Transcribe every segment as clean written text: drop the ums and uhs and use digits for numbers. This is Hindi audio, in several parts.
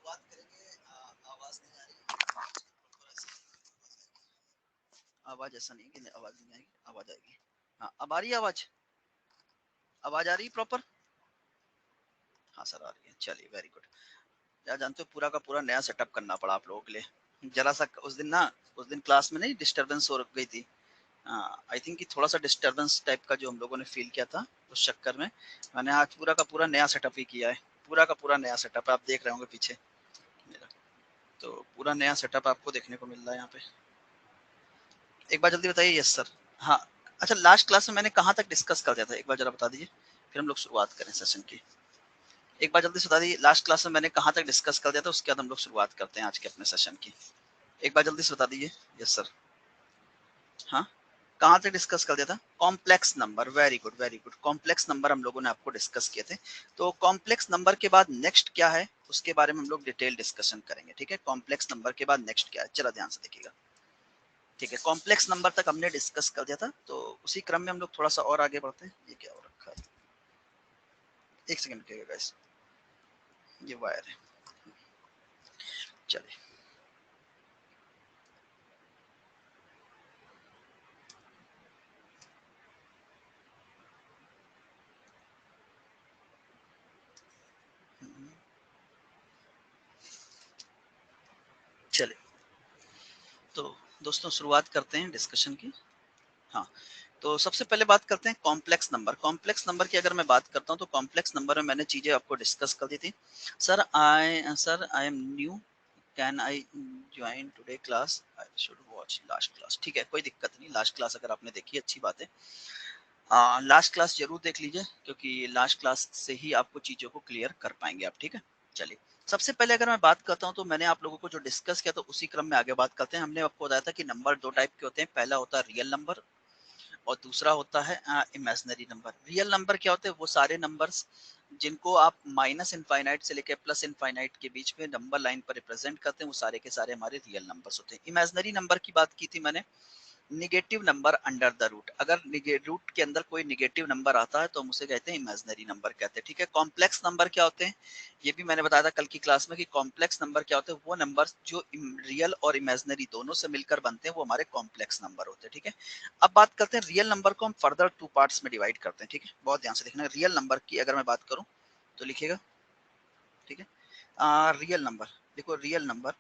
शुरुआत करेंगे। आवाज नहीं आ रही, आवाज ऐसा नहीं कि आवाज नहीं आएगी, आवाज आएगी। हाँ, अब आ रही है आवाज, आवाज आ रही है प्रॉपर। हाँ सर आ रही है, चलिए वेरी गुड। यार जानते हो पूरा का पूरा नया सेटअप करना पड़ा आप लोगों के लिए। जरा सा उस दिन क्लास में नहीं डिस्टरबेंस हो गई थी। आई थिंक कि थोड़ा सा डिस्टरबेंस टाइप का जो हम लोगों ने फील किया था, उस चक्कर में मैंने आज पूरा का पूरा नया सेटअप ही किया है। पूरा का पूरा नया सेटअप आप देख रहे होंगे पीछे मेरा। तो पूरा नया सेटअप आपको देखने को मिल रहा है यहाँ पे। एक बार जल्दी बताइए। Yes sir. हाँ। अच्छा, लास्ट क्लास में मैंने कहाँ तक डिस्कस कर दिया था, एक बार जरा बता दीजिए, फिर हम लोग शुरुआत करें सेशन की। एक बार जल्दी से बता दीजिए, लास्ट क्लास में मैंने कहाँ तक डिस्कस कर दिया था, उसके बाद हम लोग शुरुआत करते हैं आज के अपने सेशन की। एक बार जल्दी से बता दीजिए। Yes sir. हाँ, कहाँ तक डिस्कस कर दिया था? Complex number. Very good very good. Complex number हम लोगों ने आपको डिस्कस किए थे। तो कॉम्प्लेक्स नंबर के बाद नेक्स्ट क्या है, उसके बारे में हम लोग डिटेल डिस्कशन करेंगे। ठीक है, कॉम्प्लेक्स नंबर के बाद नेक्स्ट क्या है, चलो ध्यान से देखिएगा। ठीक है, कॉम्प्लेक्स नंबर तक हमने डिस्कस कर दिया था, तो उसी क्रम में हम लोग थोड़ा सा और आगे बढ़ते हैं। ये क्या हो रखा है, एक सेकंड रुकिएगा गाइस, ये वायर है। चलिए। चलिए, तो दोस्तों शुरुआत करते हैं डिस्कशन की। हाँ, तो सबसे पहले बात करते हैं कॉम्प्लेक्स नंबर। कॉम्प्लेक्स नंबर की अगर मैं बात करता हूँ, तो कॉम्प्लेक्स नंबर में मैंने चीजें आपको डिस्कस कर दी थी। Sir I am new, can I join today class, I should watch last class. ठीक है, कोई दिक्कत नहीं, लास्ट क्लास अगर आपने देखी अच्छी बात है। लास्ट क्लास जरूर देख लीजिए, क्योंकि लास्ट क्लास से ही आपको चीजों को क्लियर कर पाएंगे आप। ठीक है, चलिए। सबसे पहले अगर मैं बात करता हूँ, तो मैंने आप लोगों को जो डिस्कस किया, तो उसी क्रम में आगे बात करते हैं। हमने आपको बताया था कि नंबर दो टाइप के होते हैं। पहला होता है रियल नंबर और दूसरा होता है इमेजिनरी नंबर। रियल नंबर क्या होते हैं? वो सारे नंबर्स जिनको आप माइनस इनफाइनाइट से लेकर प्लस इनफाइनाइट के बीच में नंबर लाइन पर रिप्रेजेंट करते हैं, वो सारे के सारे हमारे रियल नंबर्स होते हैं। इमेजिनरी नंबर की बात की थी मैंने, negative number under the root. अगर रूट के अंदर कोई निगेटिव नंबर आता है, तो हम उसे कहते हैं इमेजिनरी नंबर कहते हैं। ठीक है, कॉम्प्लेक्स नंबर क्या होते हैं, ये भी मैंने बताया था कल की क्लास में, कि कॉम्प्लेक्स नंबर क्या होते हैं? वो नंबर जो रियल और इमेजिनरी दोनों से मिलकर बनते हैं, वो हमारे कॉम्प्लेक्स नंबर होते हैं। ठीक है, अब बात करते हैं रियल नंबर को हम फर्दर टू पार्ट्स में डिवाइड करते हैं। ठीक है, बहुत ध्यान से देखना। रियल नंबर की अगर मैं बात करूं, तो लिखिएगा। ठीक है, रियल नंबर, देखो रियल नंबर।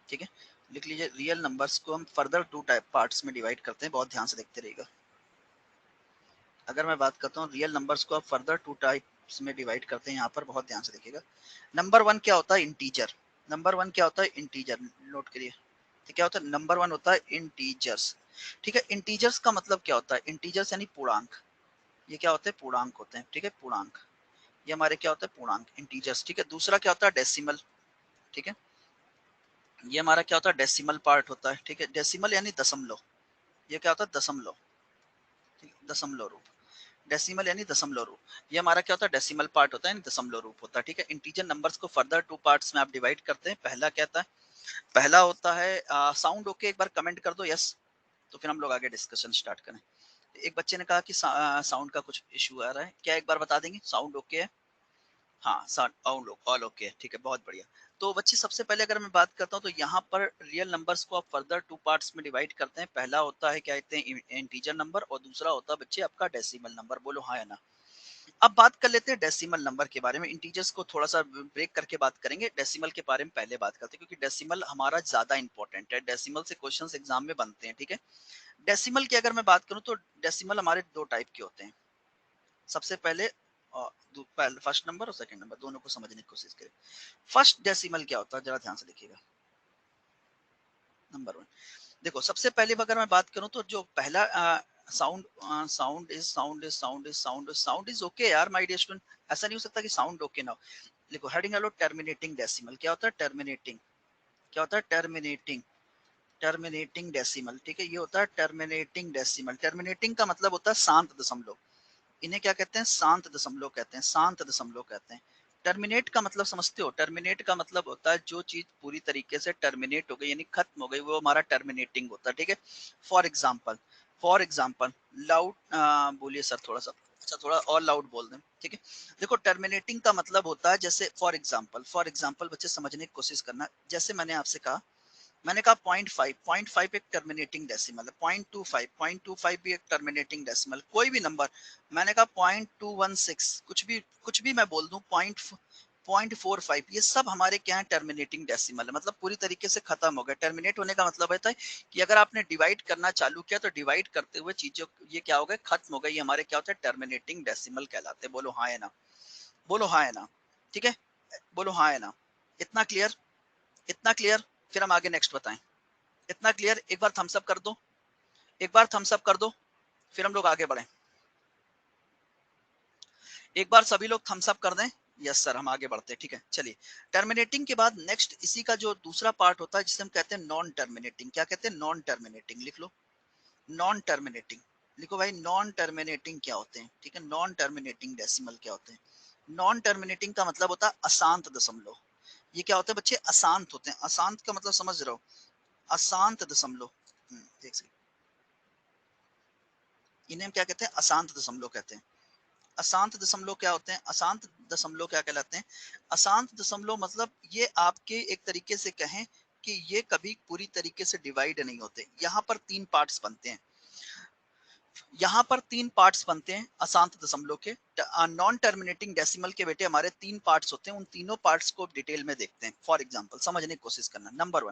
ठीक है, लिख लीजिए। रियल नंबर्स को हम फर्दर टू टाइप पार्ट्स में डिवाइड करते हैं, बहुत ध्यान से देखते रहिएगा। अगर मैं बात करता हूँ रियल नंबर्स को आप फर्दर टू टाइप्स में डिवाइड करते हैं, यहाँ पर बहुत ध्यान से देखिएगा। नंबर वन क्या होता है? इंटीजर। नंबर वन क्या होता है? इंटीजर। नोट करिए, तो क्या होता है? नंबर वन होता है इंटीजर्स। ठीक है, इंटीजर्स का मतलब क्या होता है? इंटीजर्स यानी पूर्णांक। ये क्या होते हैं? पूर्णांक होते हैं। ठीक है, पूर्णांक, ये हमारे क्या होता है? पूर्णांक, इंटीजर्स। ठीक है, दूसरा क्या होता है? डेसिमल। ठीक है, ये हमारा क्या होता है? डेसिमल पार्ट होता है। ठीक है, डेसिमल यानी दशमलव। ये क्या होता है? दशमलव। ठीक है, दशमलव रूप। डेसिमल यानी दशमलव रूप, ये हमारा क्या होता है? डेसिमल पार्ट होता है, यानी दशमलव रूप होता है। ठीक है, इंटीजर नंबर्स को फर्दर टू पार्ट्स में आप डिवाइड करते हैं। पहला क्या था? पहला होता है साउंड ओके, एक बार कमेंट कर दो यस, तो फिर हम लोग आगे डिस्कशन स्टार्ट करें। एक बच्चे ने कहा कि साउंड का कुछ इशू आ रहा है, क्या एक बार बता देंगे साउंड ओके है? हाँ, साउंड ऑल ओके है। ठीक है, बहुत बढ़िया। तो बच्चे सबसे पहले अगर मैं बात करता हूँ, तो यहाँ पर रियल नंबर्स को आप फर्दर टू पार्ट्स में डिवाइड करते हैं। पहला होता है क्या कहते हैं? इंटीजर नंबर, और दूसरा होता है बच्चे आपका डेसिमल नंबर। बोलो हाँ या ना। अब बात कर लेते हैं डेसिमल नंबर के बारे में। इंटीजर्स को थोड़ा सा ब्रेक करके बात करेंगे, डेसिमल के बारे में पहले बात करते हैं, क्योंकि डेसिमल हमारा ज्यादा इंपॉर्टेंट है। डेसिमल से क्वेश्चंस एग्जाम में बनते हैं। ठीक है, डेसिमल की अगर मैं बात करूं, तो डेसिमल हमारे दो टाइप के होते हैं। सबसे पहले फर्स्ट नंबर और सेकंड नंबर, दोनों को समझने की कोशिश करें। फर्स्ट डेसिमल क्या होता है, जरा ध्यान से देखिएगा। नंबर वन, देखो सबसे पहले अगर मैं बात करूं, तो जो पहला साउंड साउंड इज ओके यार माय डियर स्टूडेंट। ऐसा नहीं हो सकता कि साउंड ओके ना हो। देखो हेडिंग हेलो, टर्मिनेटिंग डेसिमल क्या होता है? टर्मिनेटिंग, क्या होता है? Terminating, terminating decimal. ठीक है, ये होता है टर्मिनेटिंग डेसिमल। टर्मिनेटिंग का मतलब होता है शांत दशमलव। इन्हें क्या कहते हैं? शांत दशमलव कहते हैं, शांत दशमलव कहते हैं। टर्मिनेट का मतलब समझते हो? टर्मिनेट का मतलब होता है जो चीज पूरी तरीके से टर्मिनेट हो गई, यानी खत्म हो गई, वो हमारा टर्मिनेटिंग होता है। ठीक है, for example, for example loud, बोलिए सर थोड़ा सा। अच्छा थोड़ा और लाउड बोल दें, ठीक है। देखो टर्मिनेटिंग का मतलब होता है, जैसे फॉर एग्जांपल बच्चे समझने की कोशिश करना, जैसे मैंने कहा 0.5, 0.5 एक टर्मिनेटिंग डेसिमल है, 0.25, 0.25 भी एक टर्मिनेटिंग डेसिमल, कोई भी नंबर, मैंने कहा 0.216, कुछ भी मैं बोल दूं, 0.45, ये सब हमारे क्या है, टर्मिनेटिंग डेसिमल है, मतलब पूरी तरीके से खत्म हो गया। टर्मिनेट होने का मतलब होता है कि अगर आपने डिवाइड करना चालू किया तो डिवाइड करते हुए चीजों ये क्या हो गए, खत्म हो गई, ये हमारे क्या होता है, टर्मिनेटिंग डेसिमल कहलाते हैं। बोलो हाँ है ना, बोलो हाँ है ना, ठीक है, बोलो हाँ है ना। इतना क्लियर, इतना क्लियर, फिर हम आगे नेक्स्ट बताएं। इतना क्लियर, एक बार थम्स अप कर दो, एक बार थम्स अप कर दो, फिर हम लोग आगे बढ़े। एक बार सभी लोग थम्स अप कर दें। यस सर, हम आगे बढ़ते हैं, ठीक है। चलिए, टर्मिनेटिंग के बाद नेक्स्ट इसी का जो दूसरा पार्ट होता है जिसे हम कहते हैं नॉन टर्मिनेटिंग। क्या कहते हैं, नॉन टर्मिनेटिंग, लिख लो नॉन टर्मिनेटिंग। लिखो भाई, नॉन टर्मिनेटिंग क्या होते हैं, ठीक है, नॉन टर्मिनेटिंग डेसिमल क्या होते हैं। नॉन टर्मिनेटिंग का मतलब होता है अशांत दशमलव। ये क्या होते हैं बच्चे, अशांत होते हैं। अशांत का मतलब समझ रहे हो, अशांत दशमलव। देख सकते, इन्हें हम क्या कहते हैं, अशांत दशमलव कहते हैं। अशांत दशमलव क्या होते हैं, अशांत दशमलव क्या कहलाते हैं। अशांत दशमलव मतलब ये आपके एक तरीके से कहें कि ये कभी पूरी तरीके से डिवाइड नहीं होते। यहाँ पर तीन पार्ट्स बनते हैं, यहाँ पर तीन पार्ट्स बनते हैं अशांत दशमलव के। नॉन टर्मिनेटिंग डेसिमल के बेटे हमारे तीन पार्ट्स होते हैं, उन तीनों पार्ट्स को डिटेल में देखते हैं। फॉर एग्जांपल समझने की कोशिश करना। नंबर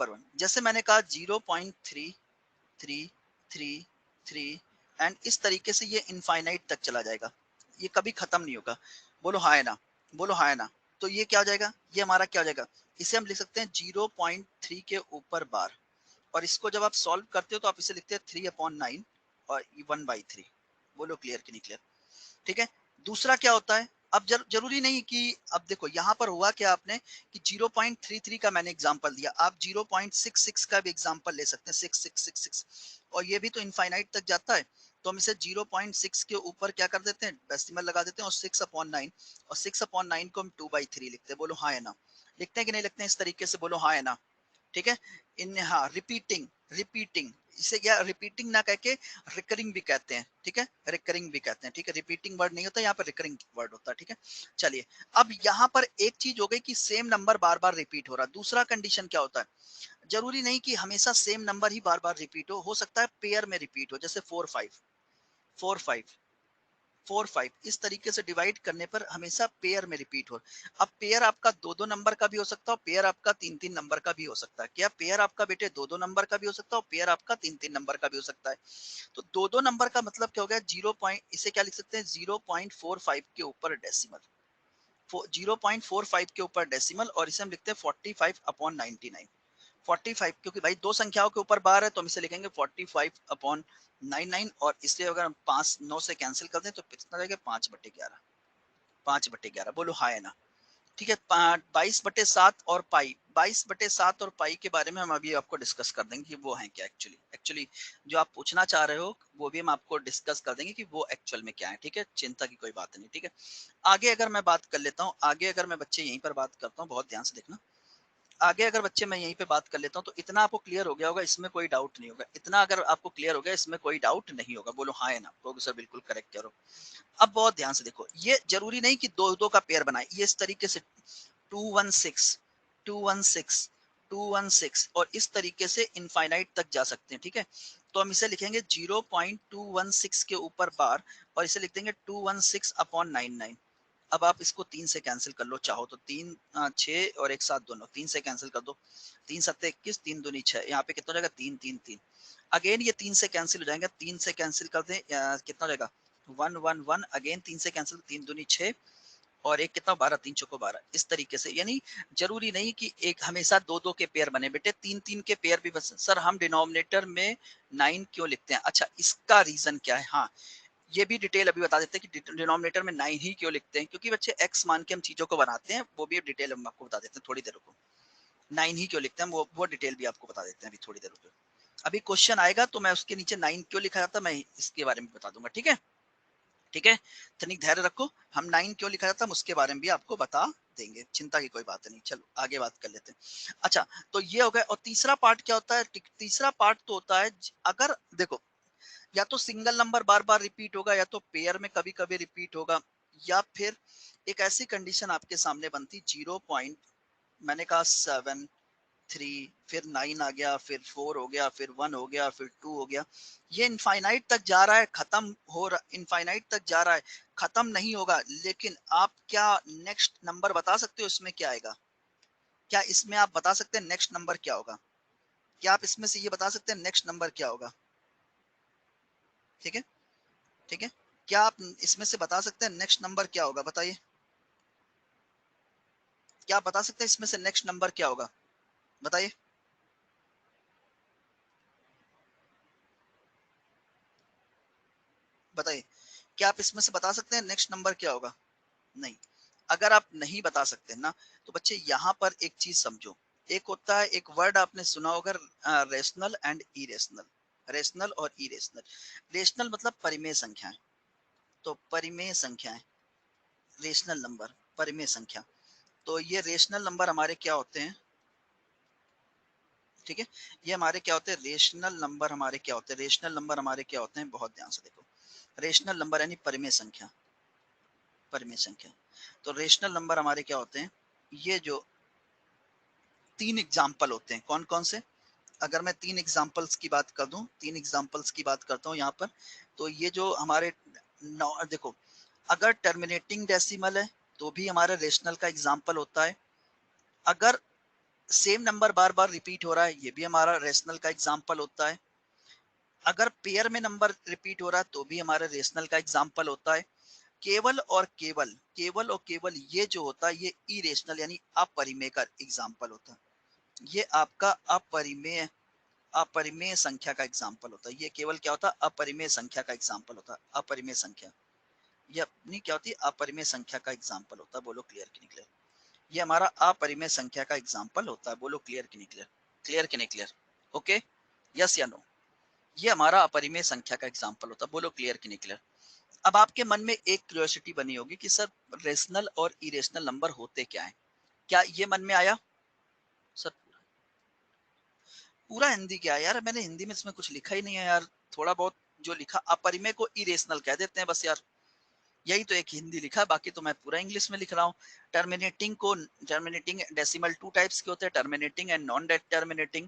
वन, जैसे मैंने कहा 0.3333 एंड इस तरीके से ये इनफाइनाइट तक चला जाएगा, ये कभी खत्म नहीं होगा। बोलो हाँ है ना, बोलो हाँ है ना। तो ये क्या हो जाएगा, ये हमारा क्या हो जाएगा, इसे हम लिख सकते हैं 0.3 के ऊपर बार। और इसको जब आप सॉल्व करते हो तो आप इसे लिखते हैं 3/9 और 1/3। बोलो क्लियर कि नहीं क्लियर, ठीक है। दूसरा क्या होता है, अब जरूरी नहीं कि, अब देखो यहाँ पर हुआ क्या आपने कि 0.33 का मैंने एग्जांपल दिया, आप 0.66 का भी एग्जांपल ले सकते हैं, 6666, और ये भी तो इनफाइनाइट तक जाता है। तो हम इसे 0.6 के ऊपर क्या कर देते हैं, डेसिमल लगा देते हैं, और 6/9, और 6/9 को हम 2/3 लिखते हैं। बोलो हाँ है ना, लिखते हैं कि नहीं लिखते हैं इस तरीके से, बोलो हाँ है ना, ठीक है। इन हाँ, रिपीटिंग, रिपीटिंग, इसे क्या रिपीटिंग ना कह के रिकरिंग भी कहते हैं, ठीक है, रिकरिंग भी कहते हैं, ठीक है। रिपीटिंग वर्ड नहीं होता यहाँ पर, रिकरिंग वर्ड होता है, ठीक है। चलिए, अब यहाँ पर एक चीज हो गई कि सेम नंबर बार बार रिपीट हो रहा है। दूसरा कंडीशन क्या होता है, जरूरी नहीं कि हमेशा सेम नंबर ही बार बार रिपीट हो सकता है पेयर में रिपीट हो, जैसे 4 5 4 5 इस तरीके से डिवाइड करने पर हमेशा पेयर में रिपीट हो। अब पेयर आपका दो दो नंबर का भी हो सकता है, पेयर आपका तीन तीन नंबर का भी हो सकता है। क्या पेयर आपका बेटे दो दो नंबर का भी हो सकता है, और पेयर आपका तीन तीन नंबर का भी हो सकता है। तो दो दो नंबर का मतलब क्या हो गया, 0 इसे क्या लिख सकते हैं, 0.45 के ऊपर डेसिमल, 0.45 के ऊपर डेसिमल, और इसे हम लिखते हैं 45/99। 45, क्योंकि भाई दो संख्याओं के ऊपर बार है तो हम इसे लिखेंगे 45/99, और इसलिए अगर हम 5 9 से कैंसिल कर दें तो कितना रहेगा, 5/11, 5/11। बोलो हाँ है ना, ठीक है। 22/7 और पाई, 22/7 और पाई के बारे में हम अभी आपको डिस्कस कर देंगे कि वो है क्या। एक्चुअली एक्चुअली जो आप पूछना चाह रहे हो वो भी हम आपको डिस्कस कर देंगे कि वो एक्चुअल में क्या है, ठीक है, चिंता की कोई बात नहीं, ठीक है। आगे अगर मैं बात कर लेता हूँ, आगे अगर मैं बच्चे यहीं पर बात करता हूँ, बहुत ध्यान से देखना। आगे अगर बच्चे मैं यहीं पे बात कर लेता हूँ तो इतना आपको क्लियर हो गया होगा, इसमें कोई डाउट नहीं होगा। इतना अगर आपको क्लियर हो गया, इसमें कोई डाउट नहीं होगा। बोलो हाँ है ना, तो सर बिल्कुल करेक्ट करो। अब बहुत ध्यान से देखो, ये जरूरी नहीं कि दो दो का पेयर बनाए, ये इस तरीके से 216 216 216 और इस तरीके से इनफाइनाइट तक जा सकते हैं, ठीक है। तो हम इसे लिखेंगे 0.216 के ऊपर बार, और इसे लिख देंगे 216/99। अब आप इसको तीन से कैंसिल कर लो चाहो तो, तीन 6 और एक साथ दोनों, तीन से कैंसिल कर दो, 3 7 21, 3 दूनी 6, यहाँ पे कितना हो जाएगा, 3 3 3। अगेन ये तीन से कैंसिल हो जाएगा, तीन से कैंसिल कर दें, कितना हो जाएगा, 1 1 1। अगेन तीन से कैंसिल, 3 दूनी 6, और एक कितना, 12, 3 चौको 12। इस तरीके से, यानी जरूरी नहीं कि एक हमेशा दो दो के पेयर बने बेटे, तीन तीन के पेयर भी बस। सर हम डिनोमिनेटर में 9 क्यों लिखते हैं, अच्छा इसका रीजन क्या है, हाँ ये भी डिटेल अभी बता देते हैं कि डिनोमिनेटर में 9 ही क्यों लिखते हैं, क्योंकि बच्चे एक्स मान के हम चीजों को बनाते हैं, वो भी डिटेल हम आपको बता देते हैं थोड़ी देर को। 9 ही क्यों लिखते हैं, वो डिटेल भी आपको बता देते हैं अभी थोड़ी देर को। अभी क्वेश्चन आएगा तो मैं उसके नीचे 9 क्यों लिखा जाता है मैं इसके बारे में बता दूंगा, ठीक है, ठीक है। तनिक धैर्य रखो, हम 9 क्यों लिखा जाता है उसके बारे में भी आपको बता देंगे, चिंता की कोई बात नहीं। चलो आगे बात कर लेते हैं। अच्छा, तो ये हो गया, और तीसरा पार्ट क्या होता है, तीसरा पार्ट तो होता है अगर देखो या तो सिंगल नंबर बार बार रिपीट होगा, या तो पेयर में कभी कभी रिपीट होगा, या फिर एक ऐसी कंडीशन आपके सामने बनती 0. मैंने कहा 7 3, फिर 9 आ गया, फिर 4 हो गया, फिर 1 हो गया, फिर 2 हो गया। ये इनफाइनाइट तक जा रहा है, खत्म हो रहा, इनफाइनाइट तक जा रहा है, खत्म नहीं होगा। लेकिन आप क्या नेक्स्ट नंबर बता सकते हो इसमें क्या आएगा? क्या इसमें आप बता सकते हैं नेक्स्ट नंबर क्या होगा? क्या आप इसमें से ये बता सकते हैं नेक्स्ट नंबर क्या होगा? ठीक है, ठीक है। क्या आप इसमें से बता सकते हैं नेक्स्ट नंबर क्या होगा? बताइए, क्या आप बता सकते हैं इसमें से नेक्स्ट नंबर क्या होगा? बताइए, बताइए। क्या आप इसमें से बता सकते हैं नेक्स्ट नंबर क्या होगा? नहीं। अगर आप नहीं बता सकते ना, तो बच्चे यहाँ पर एक चीज समझो। एक होता है, एक वर्ड आपने सुना होगा, रेशनल एंड इरेशनल। रेशनल और इरेशनल। रेशनल मतलब परिमेय संख्याएं। तो परिमेय संख्याएं, रेशनल नंबर, परिमेय संख्या। तो ये रेशनल नंबर हमारे क्या होते हैं? ठीक है, ये हमारे क्या होते हैं? रेशनल नंबर हमारे क्या होते हैं? रेशनल नंबर हमारे क्या होते हैं? बहुत ध्यान से देखो। रेशनल नंबर यानी परिमेय संख्या, परिमेय संख्या। तो रेशनल नंबर हमारे क्या होते हैं? ये जो तीन एग्जाम्पल होते हैं, कौन कौन से? अगर मैं तीन एग्जाम्पल्स की बात कर दूं, तीन एग्जाम्पल्स की बात करता हूं यहाँ पर, तो ये जो हमारे देखो, अगर टर्मिनेटिंग डेसिमल है तो भी हमारा रेशनल का एग्जाम्पल होता है। अगर सेम नंबर बार बार रिपीट हो रहा है, ये भी हमारा रेशनल का एग्जाम्पल होता है। अगर पेयर में नंबर रिपीट हो रहा है तो भी हमारा रेशनल का एग्जाम्पल होता है। केवल और केवल, केवल और केवल ये जो होता है, ये इरेशनल यानी अपरिमेय का एग्जाम्पल होता है। ये आपका अपरिमेय, अपरिमेय संख्या का एग्जाम्पल होता है। ये केवल क्या होता है? अपरिमेय संख्या का एग्जाम्पल होता है। अपरिमेय संख्या, ये अपनी क्या होती है? अपरिमेय संख्या का एग्जाम्पल होता है। बोलो क्लियर कि नहीं क्लियर? ये हमारा अपरिमेय संख्या का एग्जाम्पल होता है। बोलो क्लियर कि नहीं क्लियर? क्लियर कि नहीं क्लियर? ओके, यस या नो? ये हमारा अपरिमेय संख्या का एग्जाम्पल होता है। बोलो क्लियर कि नहीं क्लियर? अब आपके मन में एक क्यूरियोसिटी बनी होगी कि सर रेशनल और इरेशनल नंबर होते क्या है? क्या ये मन में आया? सर पूरा हिंदी क्या है यार, मैंने हिंदी में इसमें कुछ लिखा ही नहीं है यार। थोड़ा बहुत जो लिखा, अपरिमेय को इरेशनल कह देते हैं बस यार। यही तो एक हिंदी लिखा है, बाकी तो मैं पूरा इंग्लिश में लिख रहा हूँ। टर्मिनेटिंग को, टर्मिनेटिंग डेसिमल टू टाइप्स के होते हैं, terminating and non terminating.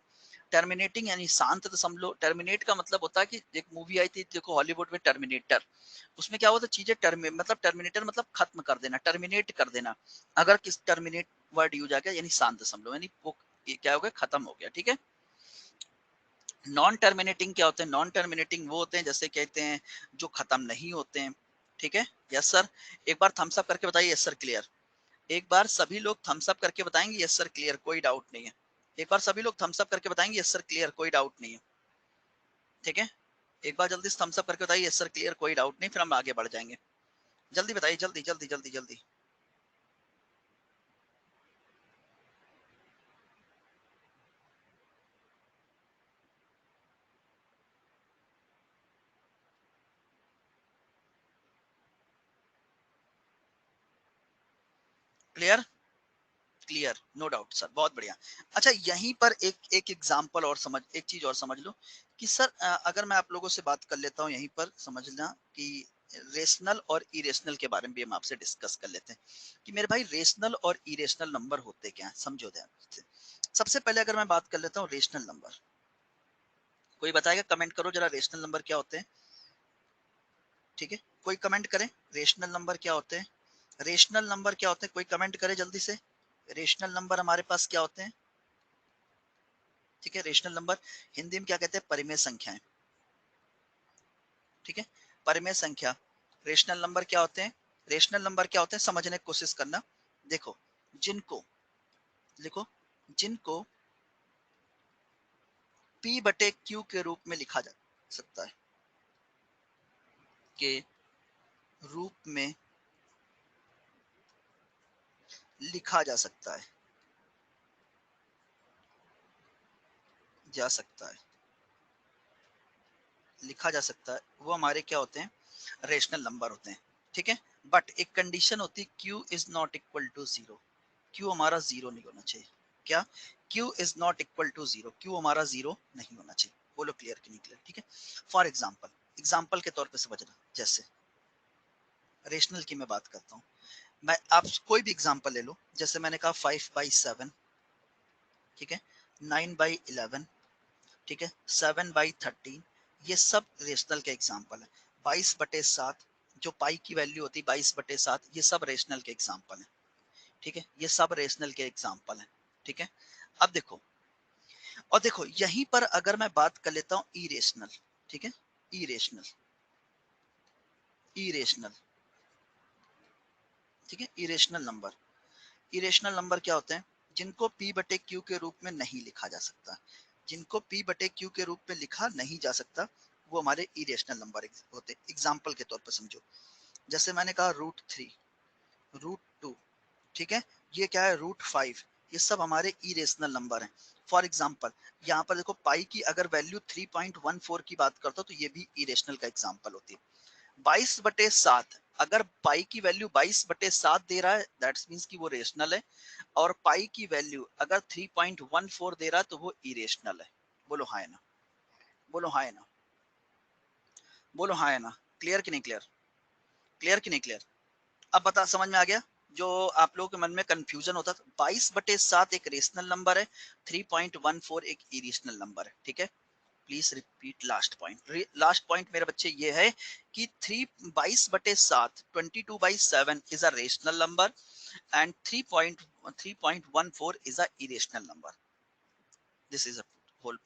Terminating यानी शांत दशमलव लो। टर्मिनेट का मतलब होता है कि एक मूवी आई थी देखो हॉलीवुड में, टर्मिनेटर। उसमें क्या होता है, चीजें मतलब टर्मिनेटर मतलब खत्म कर देना, टर्मिनेट कर देना। अगर किस टर्मिनेट वर्ड यूज आ गया यानी शांत दशमलव, यानी वो क्या हो गया? खत्म हो गया। ठीक है। नॉन टर्मिनेटिंग क्या होते हैं? नॉन टर्मिनेटिंग वो होते हैं जैसे कहते हैं जो खत्म नहीं होते हैं। ठीक है, यस सर। एक बार थम्स अप करके बताइए यस सर क्लियर। एक बार सभी लोग थम्स अप करके बताएंगे यस सर क्लियर, कोई डाउट नहीं है। एक बार सभी लोग थम्स अप करके बताएंगे यस सर क्लियर, कोई डाउट नहीं है। ठीक है, एक बार जल्दी से थम्स अप करके बताइए यस सर क्लियर, कोई डाउट नहीं, फिर हम आगे बढ़ जाएंगे। जल्दी बताइए, जल्दी जल्दी जल्दी जल्दी। Clear? Clear, no doubt sir, बहुत बढ़िया। अच्छा, यहीं पर एक एक एग्जांपल और समझ, एक चीज और समझ लो कि सर अगर मैं आप लोगों से बात कर लेता हूँ यहीं पर, समझना कि रेशनल और इरेशनल के बारे में भी हम आपसे डिस्कस कर लेते हैं कि मेरे भाई रेशनल और इरेशनल नंबर होते क्या हैं, समझो ध्यान से। सबसे पहले अगर मैं बात कर लेता हूँ रेशनल नंबर, कोई बताएगा? कमेंट करो जरा, रेशनल नंबर क्या होते हैं? ठीक है, कोई कमेंट करे, रेशनल नंबर क्या होते हैं? रेशनल नंबर क्या होते हैं? कोई कमेंट करे जल्दी से। रेशनल नंबर हमारे पास क्या होते हैं? ठीक है, रेशनल नंबर हिंदी में क्या कहते हैं? परिमेय संख्याएं। ठीक है, परिमेय संख्या। रेशनल नंबर क्या होते हैं? रेशनल नंबर क्या होते हैं समझने की कोशिश करना। देखो, जिनको, लिखो, जिनको P बटे Q के रूप में लिखा जा सकता है, के रूप में लिखा जा सकता है, जा सकता है, लिखा जा सकता है, वो हमारे क्या होते हैं? रेशनल नंबर होते हैं। ठीक है, बट एक कंडीशन होती है, Q is not equal to zero. Q हमारा जीरो नहीं होना चाहिए। क्या? Q is not equal to zero, Q हमारा जीरो नहीं होना चाहिए। बोलो क्लियर कि नहीं क्लियर? ठीक है, फॉर एग्जाम्पल, एग्जाम्पल के तौर पे समझना। जैसे रेशनल की मैं बात करता हूँ, मैं आप कोई भी एग्जाम्पल ले लो, जैसे मैंने कहा 5/7, ठीक है, 9/11, ठीक है, 7/13, ये सब रेशनल के एग्जाम्पल है। 22/7 जो पाई की वैल्यू होती है 22/7, ये सब रेशनल के एग्जाम्पल है, ठीक है, ये सब रेशनल के एग्जाम्पल है, ठीक है। अब देखो, और देखो यहीं पर अगर मैं बात कर लेता हूँ इरेशनल, ठीक है, इरेशनल, इरेशनल, ठीक है, इरेशनल नंबर। इरेशनल नंबर क्या होते हैं? जिनको p/q के रूप में नहीं लिखा जा सकता, जिनको p/q के रूप में लिखा नहीं जा सकता, वो हमारे इरेशनल नंबर होते हैं। एग्जाम्पल के तौर पर समझो, जैसे मैंने कहा √3, √2, ठीक है, ये क्या है √5, ये सब हमारे इरेशनल नंबर हैं। फॉर एग्जाम्पल यहाँ पर देखो, पाई की अगर वैल्यू 3.14 की बात करता हूँ तो ये भी इरेशनल का एग्जाम्पल होती है। 22/7, अगर पाई की वैल्यू 22/7 दे रहा है, दैट्स मीन्स कि वो रेशनल है। और पाई की वैल्यू अगर 3.14 दे रहा है तो वो इरेशनल है। बोलो हाँ है ना, बोलो हाँ है ना, बोलो हाँ है ना। क्लियर कि नहीं क्लियर, क्लियर कि नहीं क्लियर? अब बता, समझ में आ गया? जो आप लोगों के मन में कंफ्यूजन होता था, 22/7 एक रेशनल नंबर है, 3.14 एक इरेशनल नंबर है, ठीक है। Please repeat last point. Last point मेरे बच्चे ये है कि 22/7, 22/7 is a rational number and 3.14 is a irrational number. This is a whole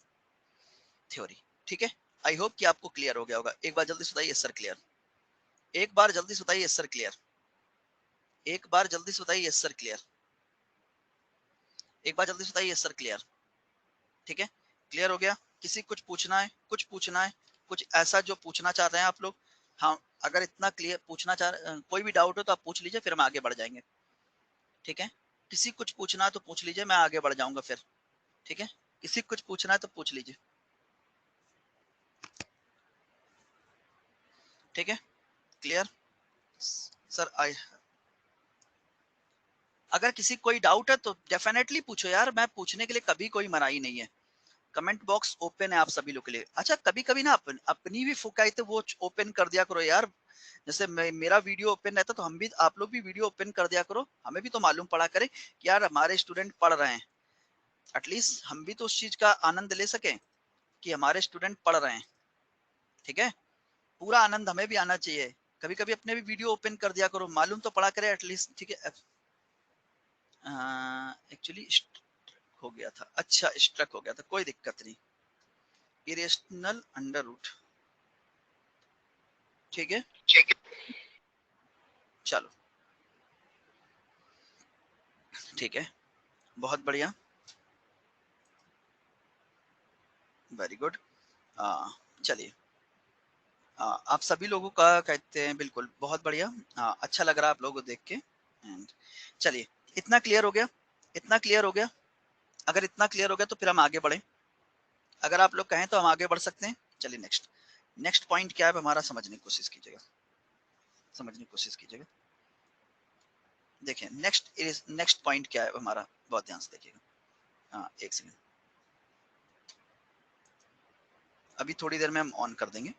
theory, ठीक है। आई होप कि आपको क्लियर हो गया होगा। एक बार जल्दी से बताइए सर क्लियर, एक बार जल्दी से बताइए सर क्लियर, एक बार जल्दी से बताइए सर क्लियर, एक बार जल्दी से बताइए सर क्लियर, ठीक है। क्लियर हो गया? किसी कुछ पूछना है, कुछ पूछना है, कुछ ऐसा जो पूछना चाह रहे हैं आप लोग? हाँ, अगर इतना क्लियर पूछना कोई भी डाउट हो तो आप पूछ लीजिए, फिर हम आगे बढ़ जाएंगे, ठीक है। किसी कुछ पूछना है तो पूछ लीजिए, मैं आगे बढ़ जाऊंगा फिर, ठीक है। किसी कुछ पूछना है तो पूछ लीजिए, ठीक है। Clear sir? आई, अगर किसी कोई डाउट है तो डेफिनेटली पूछो यार, मैं पूछने के लिए कभी कोई मनाही नहीं है। कमेंट बॉक्स ओपन है आप सभी लोग के लिए। अच्छा, कभी कभी ना अपनी भी फुकाई तो वो ओपन कर दिया करो यार। जैसे मेरा वीडियो ओपन रहता तो हम भी, आप लोग भी वीडियो ओपन कर दिया करो, हमें भी तो मालूम पड़ा करे कि यार हमारे स्टूडेंट पढ़ रहे हैं। एटलीस्ट हम भी तो उस चीज का आनंद ले सकें कि हमारे स्टूडेंट पढ़ रहे हैं, ठीक है। पूरा आनंद हमें भी आना चाहिए। कभी कभी अपने भी वीडियो ओपन कर दिया करो, मालूम तो पड़ा करे एटलीस्ट, ठीक है। एक्चुअली हो गया था, अच्छा स्ट्रक हो गया था, कोई दिक्कत नहीं। इरेशनल अंडर रूट, ठीक है, चलो ठीक है, बहुत बढ़िया, वेरी गुड। चलिए, आप सभी लोगों का कहते हैं बिल्कुल बहुत बढ़िया। अच्छा लग रहा है आप लोगों को देख के। एंड चलिए, इतना क्लियर हो गया, इतना क्लियर हो गया। अगर इतना क्लियर हो गया तो फिर हम आगे बढ़े। अगर आप लोग कहें तो हम आगे बढ़ सकते हैं। चलिए नेक्स्ट, नेक्स्ट पॉइंट क्या है हमारा, समझने की कोशिश कीजिएगा, समझने की कोशिश कीजिएगा। देखिए नेक्स्ट पॉइंट क्या है हमारा, बहुत ध्यान से देखिएगा। एक सेकंड, अभी थोड़ी देर में हम ऑन कर देंगे,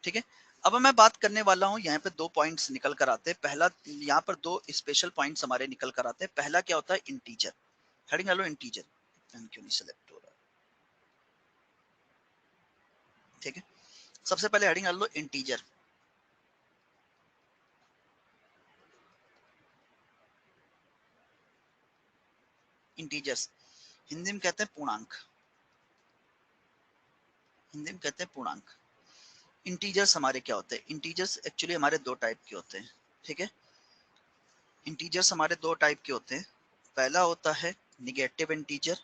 ठीक है। अब मैं बात करने वाला हूँ, यहाँ पे दो पॉइंट्स निकल कर आते हैं। पहला, यहाँ पर दो स्पेशल पॉइंट्स हमारे निकल कर आते हैं। पहला क्या होता है, इंटीजर। हेडिंग डालो इंटीजर, क्यों नहीं सेलेक्ट हो रहा, ठीक है। सबसे पहले हेडिंग डाल लो इंटीजर। इंटीजर्स हिंदी में कहते हैं पूर्णांक, हिंदी में कहते हैं पूर्णांक। इंटीजर्स हमारे क्या होते हैं? इंटीजर्स एक्चुअली हमारे दो टाइप के होते हैं, ठीक है। इंटीजर्स हमारे दो टाइप के होते हैं। पहला होता है निगेटिव इंटीजर,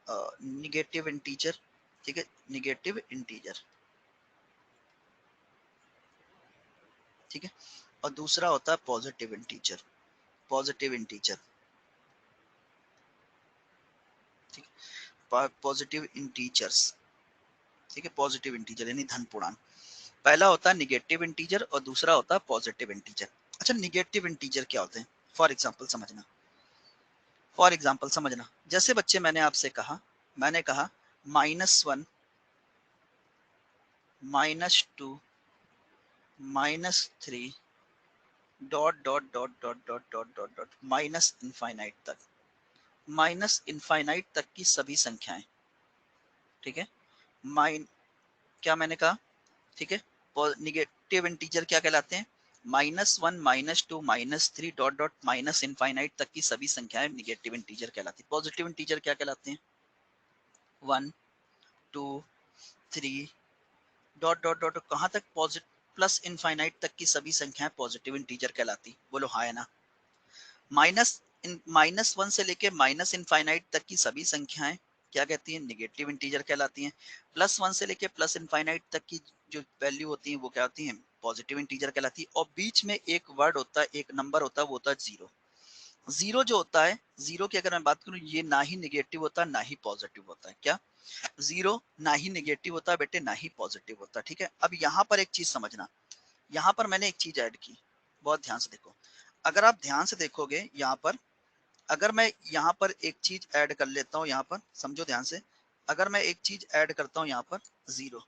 निगेटिव इंटीजर, ठीक है, निगेटिव इंटीजर, ठीक है। और दूसरा होता है पॉजिटिव इंटीजर, पॉजिटिव इंटीजर, ठीक है, पॉजिटिव इंटीजर्स, ठीक है, पॉजिटिव इंटीजर यानी धन पूर्णांक। पहला होता है निगेटिव इंटीजर और दूसरा होता है पॉजिटिव इंटीजर। अच्छा, निगेटिव इंटीजर क्या होते हैं? फॉर एग्जांपल समझना, फॉर एग्जांपल समझना। जैसे बच्चे मैंने आपसे कहा, मैंने कहा -1, -2 -3 dot dot dot dot dot dot dot dot minus infinite तक, माइनस इनफाइनाइट तक की सभी संख्याएं। ठीक है, माइन क्या मैंने कहा, ठीक है, निगेटिव इंटीजर क्या कहलाते हैं, -1 -2 -3 डॉट डॉट माइनस इनफाइनाइट तक की सभी संख्याएं निगेटिव इंटीजर कहलाती है। पॉजिटिव इंटीजर क्या कहलाते हैं, 1 2 3 डॉट डॉट डॉट कहां तक, पॉजिटिव प्लस इनफाइनाइट तक की सभी संख्याएं पॉजिटिव इंटीजर कहलाती। बोलो हाँ है ना। -1 से लेके माइनस इनफाइनाइट तक की सभी संख्याएं क्या कहती हैं, निगेटिव इंटीजर कहलाती हैं। +1 से लेके प्लस इनफाइनाइट तक की जो वैल्यू होती है वो क्या होती है, पॉजिटिव इंटीजर कहलाती है। और बीच में एक वर्ड होता है, एक नंबर होता है, वो होता है जीरो। जीरो जो होता है, जीरो की अगर मैं बात करूं, ये ना ही निगेटिव होता ना ही पॉजिटिव होता है। क्या, जीरो ना ही निगेटिव होता बेटे, ना ही पॉजिटिव होता। ठीक है, अब यहाँ पर एक चीज समझना, यहाँ पर मैंने एक चीज ऐड की, बहुत ध्यान से देखो। अगर आप ध्यान से देखोगे यहाँ पर, अगर मैं यहाँ पर एक चीज ऐड कर लेता हूँ, यहाँ पर समझो ध्यान से, अगर मैं एक चीज ऐड करता हूँ यहाँ पर जीरो,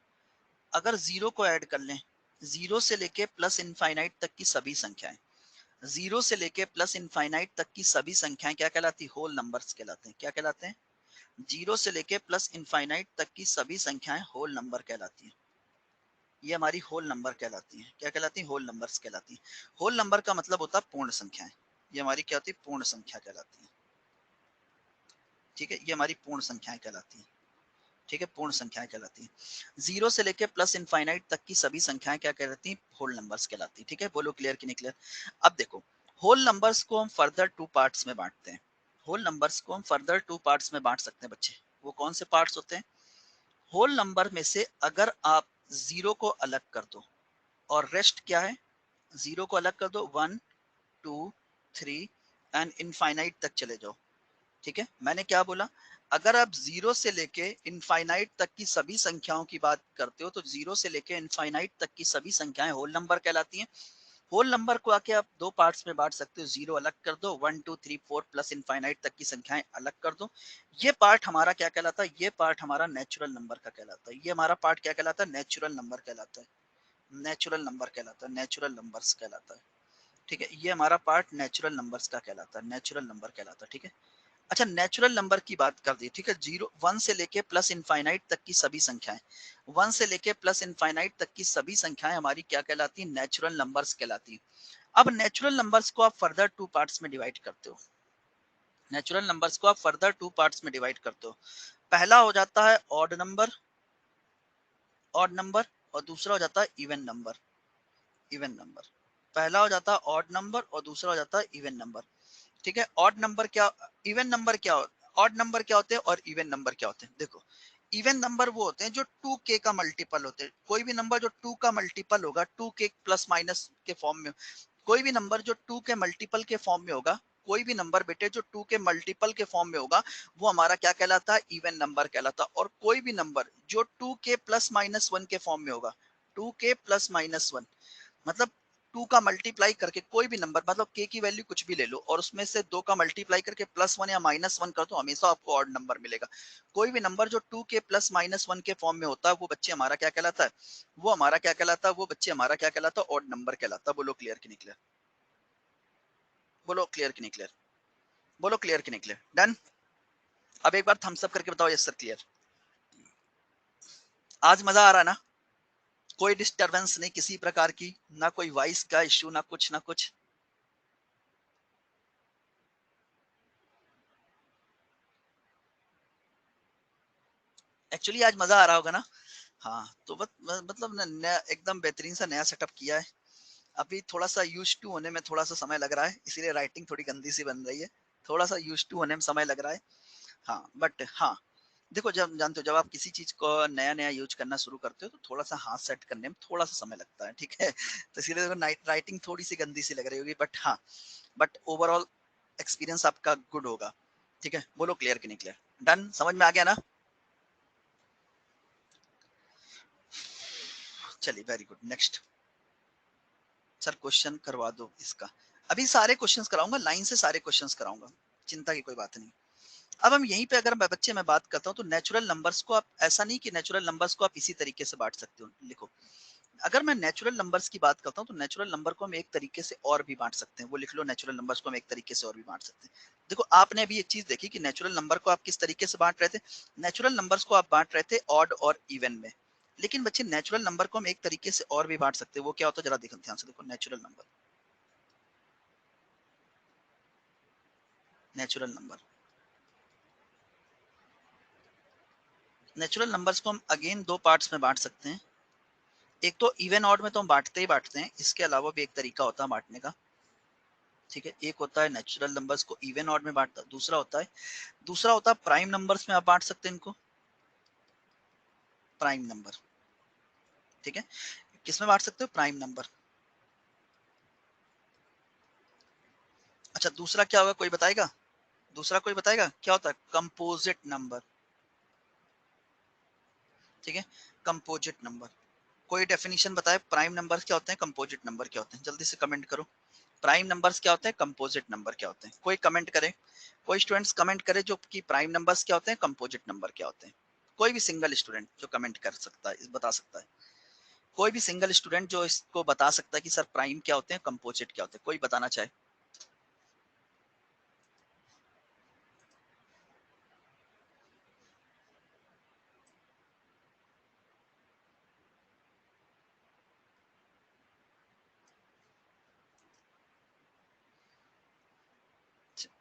अगर जीरो को ऐड कर लें, जीरो से लेके प्लस इनफाइनाइट तक की सभी संख्याएं, जीरो से लेके प्लस इनफाइनाइट तक की सभी संख्याएं क्या कहलाती, होल नंबर्स कहलाते हैं। क्या कहलाते हैं, जीरो से लेके प्लस इनफाइनाइट तक की सभी संख्याएं होल नंबर कहलाती हैं। ये हमारी होल नंबर कहलाती हैं। क्या कहलाती हैं, होल नंबर्स कहलाती हैं। होल नंबर का मतलब होता है पूर्ण संख्याएं। ये हमारी क्या होती है, पूर्ण संख्या कहलाती है। ठीक है, ये हमारी पूर्ण संख्याएं कहलाती हैं। ठीक है, पूर्ण संख्याएं कहलाती हैं। जीरो से लेके प्लस इनफाइनाइट तक की सभी संख्याएं क्या कहलाती हैं, होल नंबर्स कहलाती हैं। ठीक है, बोलो क्लियर कि नहीं क्लियर। अब देखो, होल नंबर्स को हम फर्दर टू पार्ट्स में बांटते हैं। होल नंबर्स को हम फर्दर टू पार्ट्स में बांट सकते हैं बच्चे। वो कौन से पार्ट्स होते हैं, होल नंबर में से अगर आप जीरो को अलग कर दो और रेस्ट क्या है, जीरो को अलग कर दो, 1 2 3 एंड इनफाइनाइट तक चले जाओ। ठीक है, मैंने क्या बोला, अगर आप जीरो से लेके इनफाइनाइट तक की सभी संख्याओं की बात करते हो तो जीरो से लेके इनफाइनाइट तक की सभी संख्याएं होल नंबर कहलाती हैं। होल नंबर को आके आप दो पार्ट्स में बांट सकते हो, जीरो अलग कर दो, 1 2 3 4 प्लस इनफाइनाइट तक की संख्याएं अलग कर दो। ये पार्ट हमारा क्या कहलाता है, ये पार्ट हमारा नेचुरल नंबर का कहलाता है। ये हमारा पार्ट क्या कहलाता है, नेचुरल नंबर कहलाता है। नेचुरल नंबर कहलाता है, नेचुरल नंबर्स कहलाता है। ठीक है, ये हमारा पार्ट नेचुरल नंबर्स का कहलाता है, नेचुरल नंबर कहलाता है। ठीक है, अच्छा नेचुरल नंबर की बात कर दी। ठीक है, जीरो 1 से लेके प्लस इनफाइनाइट तक की सभी संख्याएं, 1 से लेके प्लस इनफाइनाइट तक की सभी संख्याएं हमारी क्या कहलाती है, नेचुरल नंबर्स कहलाती है। अब नेचुरल नंबर्स को आप फर्दर टू पार्ट्स में डिवाइड करते हो। नेचुरल नंबर्स को आप फर्दर टू पार्ट्स में डिवाइड करते हो। पहला हो जाता है ऑड नंबर, ऑड नंबर, और दूसरा हो जाता है इवन नंबर, इवन नंबर। पहला हो जाता है ऑड नंबर और दूसरा हो जाता है इवन नंबर। ठीक है, ऑड नंबर क्या, इवन नंबर क्या, ऑड नंबर क्या होते हैं और इवन नंबर क्या होते हैं। देखो, इवन नंबर वो होते हैं जो 2k का मल्टीपल होते हैं। कोई भी नंबर जो 2 का मल्टीपल होगा, 2k प्लस माइनस के फॉर्म में, कोई भी नंबर जो 2 के मल्टीपल के फॉर्म में होगा, कोई भी नंबर बेटे जो 2 के मल्टीपल के फॉर्म में होगा, वो हमारा क्या कहलाता है, इवन नंबर कहलाता है। और कोई भी नंबर जो 2k प्लस माइनस 1 के फॉर्म में होगा, 2k प्लस माइनस 1 मतलब 2 का मल्टीप्लाई करके कोई भी नंबर, मतलब k की वैल्यू कुछ भी ले लो और उसमें से 2 का मल्टीप्लाई करके +1 या -1 कर दो, हमेशा आपको ऑड नंबर मिलेगा। कोई भी नंबर जो 2k प्लस -1 के फॉर्म में होता है, वो बच्चे हमारा क्या कहलाता है, वो हमारा क्या कहलाता है, वो बच्चे हमारा क्या कहलाता है, ऑड नंबर कहलाता है। बोलो क्लियर कि नहीं क्लियर, बोलो क्लियर कि नहीं क्लियर, बोलो क्लियर कि नहीं क्लियर। डन। अब एक बार थम्स अप करके बताओ यस सर क्लियर। आज मजा आ रहा है ना, कोई डिस्टरबेंस नहीं किसी प्रकार की, ना कोई वॉइस का इश्यू, ना कुछ ना कुछ। एक्चुअली आज मजा आ रहा होगा ना। हाँ तो मतलब एकदम बेहतरीन सा नया सेटअप किया है। अभी थोड़ा सा यूज टू होने में थोड़ा सा समय लग रहा है, इसीलिए राइटिंग थोड़ी गंदी सी बन रही है। थोड़ा सा यूज टू होने में समय लग रहा है। हाँ बट हाँ, देखो जब जानते हो, जब आप किसी चीज को नया नया यूज करना शुरू करते हो तो थोड़ा सा हाथ सेट करने में थोड़ा सा समय लगता है। ठीक है, तो इसीलिए देखो राइटिंग थोड़ी सी गंदी सी लग रही होगी, बट हाँ, बट ओवरऑल एक्सपीरियंस आपका गुड होगा। ठीक है, बोलो क्लियर कि नहीं क्लियर। डन, समझ में आ गया ना। चलिए very good, next. Sir question करवा दो इसका। अभी सारे क्वेश्चंस कराऊंगा, लाइन से सारे क्वेश्चंस कराऊंगा, चिंता की कोई बात नहीं। अब हम यहीं पे अगर बच्चे मैं बात करता हूँ तो नेचुरल नंबर्स को आप ऐसा नहीं कि नेचुरल नंबर्स को आप इसी तरीके से बांट सकते हो, लिखो। अगर मैं नेचुरल नंबर्स की बात करता हूँ तो नेचुरल नंबर को हम एक तरीके से और भी बांट सकते हैं, वो लिख लो, नेचुरल नंबर्स को हम एक तरीके से और भी बांट सकते हैं। देखो आपने अभी एक चीज देखी कि नेचुरल नंबर को आप किस तरीके से बांट रहे थे, नेचुरल नंबर्स को आप बांट रहे थे ऑड और इवन में। लेकिन बच्चे नेचुरल नंबर को हम एक तरीके से और भी बांट सकते हैं, वो क्या होता है जरा देखो ध्यान से, देखो natural number, natural number, natural numbers को हम अगेन दो पार्ट्स में बांट सकते हैं। एक तो इवन ऑड में तो हम बांटते ही बांटते हैं, इसके अलावा भी एक तरीका होता है बांटने का, ठीक है। एक होता है नेचुरल नंबर्स को इवन ऑड में बांटता, दूसरा होता है प्राइम नंबर्स में आप बांट सकते हैं इनको, प्राइम नंबर, ठीक है। किस में बांट सकते हो, प्राइम नंबर। अच्छा दूसरा क्या होगा, कोई बताएगा, दूसरा कोई बताएगा क्या होता है, कंपोजिट नंबर, ठीक है, कंपोजिट नंबर। कोई डेफिनेशन बताए, प्राइम नंबर्स क्या होते हैं, कंपोजिट नंबर क्या होते हैं, जल्दी से कमेंट करो। प्राइम नंबर्स क्या होते हैं, कंपोजिट नंबर क्या होते हैं, कोई कमेंट करे, कोई स्टूडेंट्स कमेंट करे जो कि प्राइम नंबर्स क्या होते हैं, कंपोजिट नंबर क्या होते हैं। कोई भी सिंगल स्टूडेंट जो कमेंट कर सकता है, बता सकता है, कोई भी सिंगल स्टूडेंट जो इसको बता सकता है कि सर प्राइम क्या होते हैं, कंपोजिट क्या होते हैं, कोई बताना चाहे।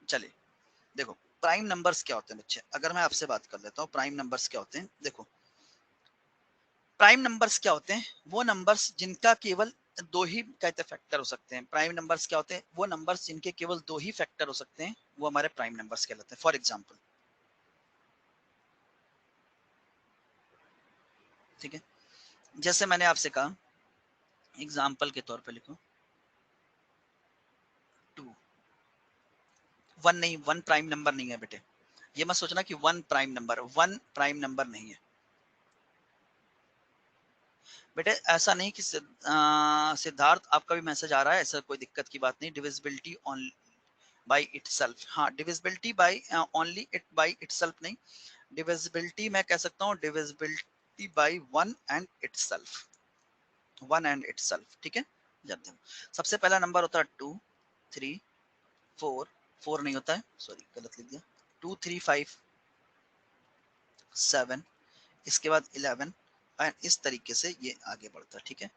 चलिए देखो, प्राइम नंबर्स क्या होते हैं बच्चे, अगर मैं आपसे बात कर लेता हूँ प्राइम नंबर्स क्या होते हैं। देखो प्राइम नंबर्स क्या होते हैं, वो नंबर्स जिनका केवल दो ही कहते फैक्टर हो सकते हैं। प्राइम नंबर्स क्या होते हैं, वो नंबर्स जिनके केवल दो ही फैक्टर हो सकते हैं, वो हमारे प्राइम नंबर्स कहलाते हैं। फॉर एग्जांपल, ठीक है, जैसे मैंने आपसे कहा, एग्जांपल के तौर पे लिखो 2, वन नहीं, वन प्राइम नंबर नहीं है बेटे, ये मत सोचना कि one prime number, one prime number नहीं है बेटे। ऐसा नहीं कि सिद्धार्थ आपका भी मैसेज आ रहा है, ऐसा कोई दिक्कत की बात नहीं। डिविजिबिलिटी ऑन बाई इटसेल्फ, हाँ divisibility by only it by itself नहीं, डिविजिबिलिटी मैं कह सकता हूँ divisibility by one and itself, one and itself, ठीक है। जानते हो सबसे पहला नंबर होता है 2, 3, 4, 4 नहीं होता है, सॉरी गलत लिख दिया, 2, 3, 5, 7, इसके बाद 11 एंड इस तरीके से ये आगे बढ़ता है, ठीक है।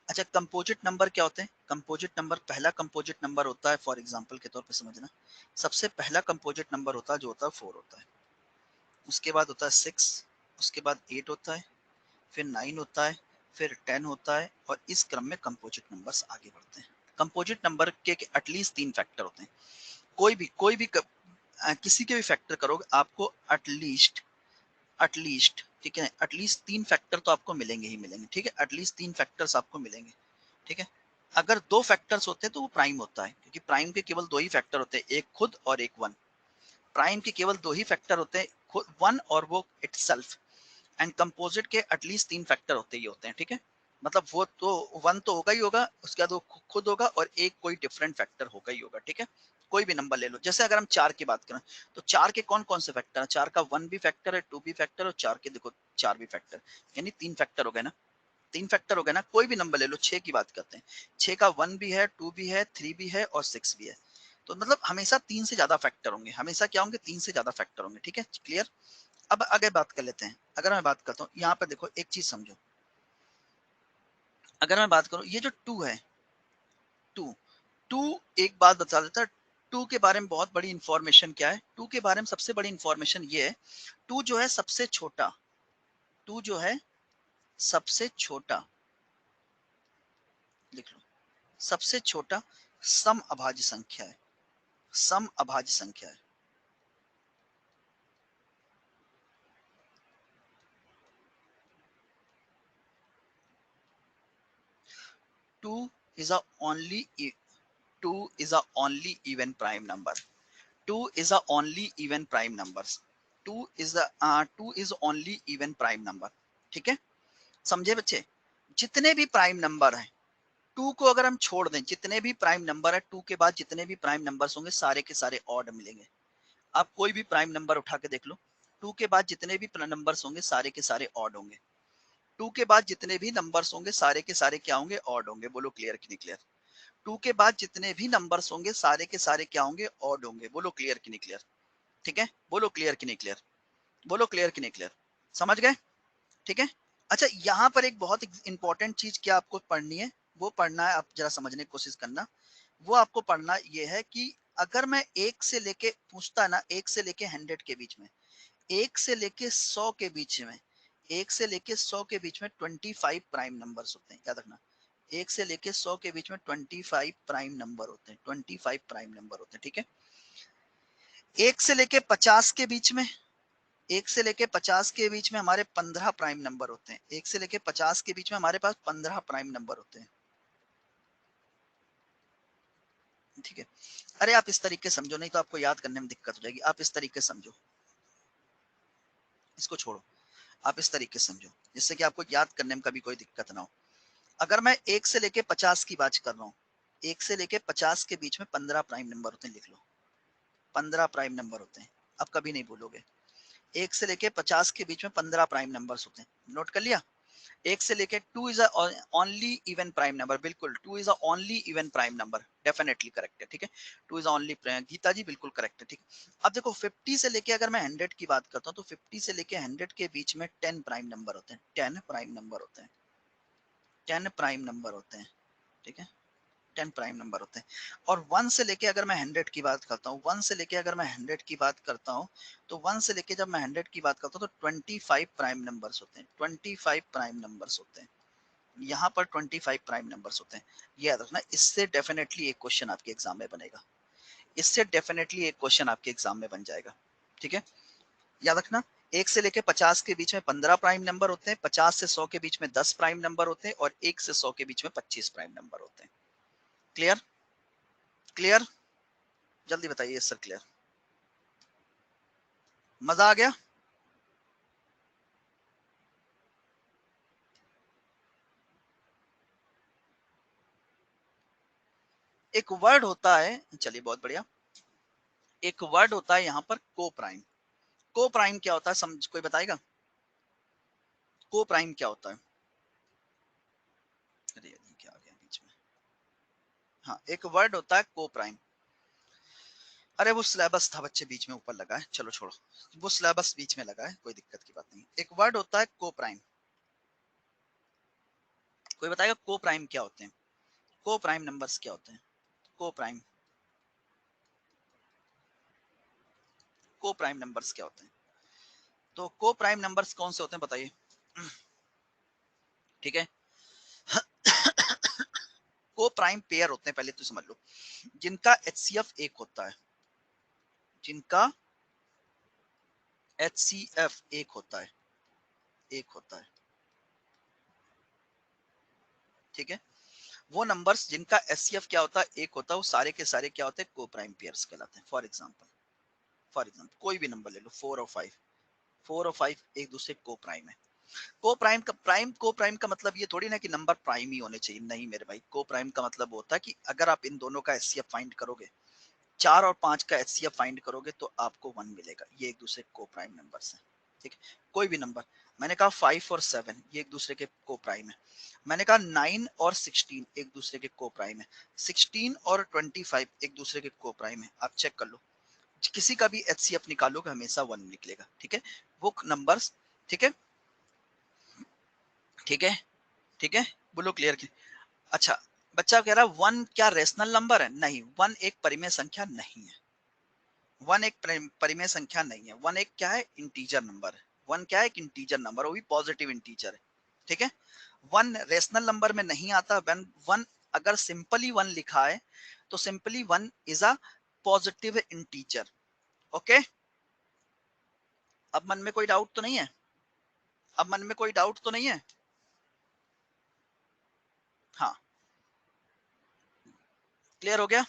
अच्छा कंपोजिट नंबर क्या होते हैं, कंपोजिट नंबर, पहला कंपोजिट नंबर होता है, फॉर एग्जांपल के तौर पे समझना, सबसे पहला कंपोजिट नंबर होता है जो होता है 4 होता है, उसके बाद होता है 6, उसके बाद 8 होता है, फिर 9 होता है, फिर 10 होता है, और इस क्रम में कंपोजिट नंबर्स आगे बढ़ते हैं। कंपोजिट नंबर के एटलीस्ट 3 फैक्टर होते हैं, किसी के भी फैक्टर करोगे आपको एटलीस्ट ठीक है, एटलीस्ट 3 फैक्टर तो आपको मिलेंगे ही मिलेंगे, ठीक है, एटलीस्ट 3 फैक्टर्स आपको मिलेंगे, ठीक है। अगर दो फैक्टर्स होते हैं तो वो प्राइम होता है, क्योंकि प्राइम के केवल दो ही फैक्टर होते हैं, एक खुद और एक वन। प्राइम के केवल दो ही फैक्टर होते हैं, खुद वन और वो इटसेल्फ। एंड कंपोजिट के एटलीस्ट 3 फैक्टर होते ही होते हैं, ठीक है। मतलब वो तो वन तो होगा ही होगा, उसके बाद वो खुद होगा और एक कोई डिफरेंट फैक्टर होगा ही होगा, ठीक है। कोई भी नंबर ले लो, जैसे अगर हम 4 की बात करें तो 4 के कौन कौन से फैक्टर है, 4 का 1 भी फैक्टर है, 2 भी फैक्टर, और 4 के देखो 4 भी फैक्टर, यानी 3 फैक्टर हो गए ना, 3 फैक्टर हो गए ना। कोई भी नंबर ले लो, 6 की बात करते हैं, 6 का 1 भी है, 2 भी है, 3 भी है और 6 भी है। तो मतलब हमेशा 3 से ज्यादा फैक्टर होंगे, हमेशा क्या होंगे, 3 से ज्यादा फैक्टर होंगे, ठीक है, क्लियर। अब आगे बात कर लेते हैं, अगर मैं बात करता हूँ यहाँ पर देखो एक चीज समझो, अगर मैं बात करूँ ये जो 2 है, 2, 2, एक बात बता देता, 2 के बारे में बहुत बड़ी इंफॉर्मेशन क्या है, 2 के बारे में सबसे बड़ी इंफॉर्मेशन ये है, 2 जो है सबसे छोटा, 2 जो है सबसे छोटा, लिख लो, सबसे छोटा सम अभाज्य संख्या है, सम अभाज्य संख्या है। 2 is a only 2 is a only even prime number, 2 is a only even prime numbers, 2 is only even prime number, ठीक है। समझे बच्चे, जितने भी प्राइम नंबर हैं, 2 को अगर हम छोड़ दें, जितने भी प्राइम नंबर है 2 के बाद जितने भी प्राइम नंबर्स होंगे सारे के सारे ऑड मिलेंगे, आप कोई भी प्राइम नंबर उठा के देख लो, 2 के बाद जितने भी नंबर्स होंगे सारे के सारे ऑड होंगे। 2 के बाद जितने भी नंबर्स होंगे सारे के सारे क्या होंगे? ऑड होंगे। बोलो क्लियर कि नहीं क्लियर? 2 के बाद जितने भी नंबर्स होंगे सारे के सारे क्या होंगे? ऑड होंगे। बोलो क्लियर कि नहीं क्लियर? ठीक है, बोलो क्लियर कि नहीं क्लियर? बोलो क्लियर कि नहीं क्लियर? समझ गए? ठीक है। अच्छा, यहाँ पर एक बहुत इंपॉर्टेंट चीज क्या आपको पढ़नी है, वो पढ़ना है, आप जरा समझने की कोशिश करना। वो आपको पढ़ना ये है कि अगर मैं एक से लेके पूछता ना, एक से लेके 100 के बीच में, एक से लेके 100 के बीच में, एक से लेके 100 के बीच में 25 प्राइम नंबर्स होते हैं, याद रखना। एक से लेके 100 के बीच में 25 प्राइम नंबर होते हैं, 25 प्राइम नंबर होते हैं, ठीक है। एक से लेके 50 के बीच में, एक से लेके 50 के बीच में हमारे 15 प्राइम नंबर होते हैं। एक से लेके 50 के बीच में हमारे पास 15 प्राइम नंबर होते हैं, ठीक है। अरे आप इस तरीके समझो, नहीं तो आपको याद करने में दिक्कत हो जाएगी। आप इस तरीके समझो, इसको छोड़ो, आप इस तरीके समझो जिससे कि आपको याद करने में कभी कोई दिक्कत ना हो। अगर मैं एक से लेके 50 की बात कर रहा हूँ, एक से लेके 50 के बीच में 15 प्राइम नंबर होते हैं, लिख लो, 15 प्राइम नंबर होते हैं। अब कभी नहीं भूलोगे, एक से लेके 50 के बीच में 15 प्राइम नंबर्स होते हैं, नोट कर लिया। एक से लेके 2 is only even prime number, बिल्कुल 2 is only even prime number, definitely correct है, ठीक है। 2 इज ओनली, गीता जी बिल्कुल करेक्ट है, ठीक है। अब देखो 50 से लेके अगर मैं 100 की बात करता हूँ तो 50 से लेके 100 के बीच में 10 प्राइम नंबर होते हैं, 10 प्राइम नंबर होते हैं, 10 प्राइम नंबर होते हैं, ठीक है। 10 प्राइम नंबर होते हैं। और 1 से लेके अगर मैं 100 की बात करता हूँ, 1 से लेके अगर मैं 100 की बात करता हूँ, तो 1 से लेके जब मैं 100 की बात करता हूँ तो 25 प्राइम नंबर्स होते हैं, 25 प्राइम नंबर्स होते हैं। यहाँ पर 25 प्राइम नंबर्स होते हैं, ये याद रखना। इससे डेफिनेटली एक क्वेश्चन आपके एग्जाम में बनेगा, इससे डेफिनेटली एक क्वेश्चन आपके एग्जाम में बन जाएगा, ठीक है। याद रखना, एक से लेके 50 के बीच में 15 प्राइम नंबर होते हैं, 50 से 100 के बीच में 10 प्राइम नंबर होते हैं, और 1 से 100 के बीच में 25 प्राइम नंबर होते हैं। क्लियर? क्लियर? जल्दी बताइए सर, क्लियर? मजा आ गया? एक वर्ड होता है, चलिए बहुत बढ़िया, एक वर्ड होता है यहाँ पर को प्राइम। को प्राइम क्या होता है, समझ कोई बताएगा? को प्राइम क्या होता है? अरे ये क्या आ गया बीच में? हाँ, एक वर्ड होता है को प्राइम। अरे वो सिलेबस था बच्चे, बीच में ऊपर लगा है, चलो छोड़ो, वो सिलेबस बीच में लगा है, कोई दिक्कत की बात नहीं। एक वर्ड होता है को प्राइम। कोई बताएगा को प्राइम क्या होते हैं? को प्राइम नंबर्स क्या होते हैं? को प्राइम, को प्राइम नंबर्स क्या होते हैं? तो को प्राइम नंबर्स कौन से होते हैं बताइए? ठीक है। को प्राइम पेयर होते हैं, पहले तो समझ लो, जिनका एचसीएफ एक होता है, जिनका एचसीएफ एक होता है, एक होता है, ठीक है। वो नंबर्स जिनका एचसीएफ क्या होता है, एक होता है, वो सारे के सारे क्या होते हैं? को प्राइम पेयर्स कहलाते हैं। फॉर एग्जाम्पल कोई भी नंबर ले लो, 4 और 5, 4 और 5 एक दूसरे को प्राइम है। को प्राइम का मतलब ये थोड़ी ना कि नंबर प्राइम ही होने चाहिए, नहीं मेरे भाई। को प्राइम का मतलब होता है कि अगर आप इन दोनों का एचसीएफ फाइंड करोगे, 4 और 5 का एचसीएफ फाइंड करोगे तो आपको 1 मिलेगा, ये एक दूसरे को प्राइम नंबर्स हैं, ठीक है। कोई भी नंबर, मैंने कहा 5 और 7 ये एक दूसरे के को प्राइम है। मैंने कहा 9 और 16 एक दूसरे के को प्राइम है। 16 और 25 एक दूसरे के को प्राइम है। आप चेक कर लो, किसी का भी एचसीएफ निकालोगे हमेशा 1 निकलेगा, ठीक है। वो नंबर्स, ठीक है, ठीक है, ठीक है। बोलो क्लियर की? अच्छा, बच्चा कह रहा 1 क्या रेशनल नंबर है? नहीं, 1 एक परिमेय संख्या नहीं है। 1 एक परिमेय संख्या नहीं है। 1 एक क्या है? इंटीजर नंबर है। 1 क्या है? एक इंटीजर नंबर, वो भी पॉजिटिव इंटीजर है, ठीक है। 1 रेशनल नंबर में नहीं आता। 1 अगर सिंपली 1 लिखा है तो simply 1 is a positive integer, okay. अब मन में कोई डाउट तो नहीं है? अब मन में कोई डाउट तो नहीं है? हाँ, क्लियर हो गया?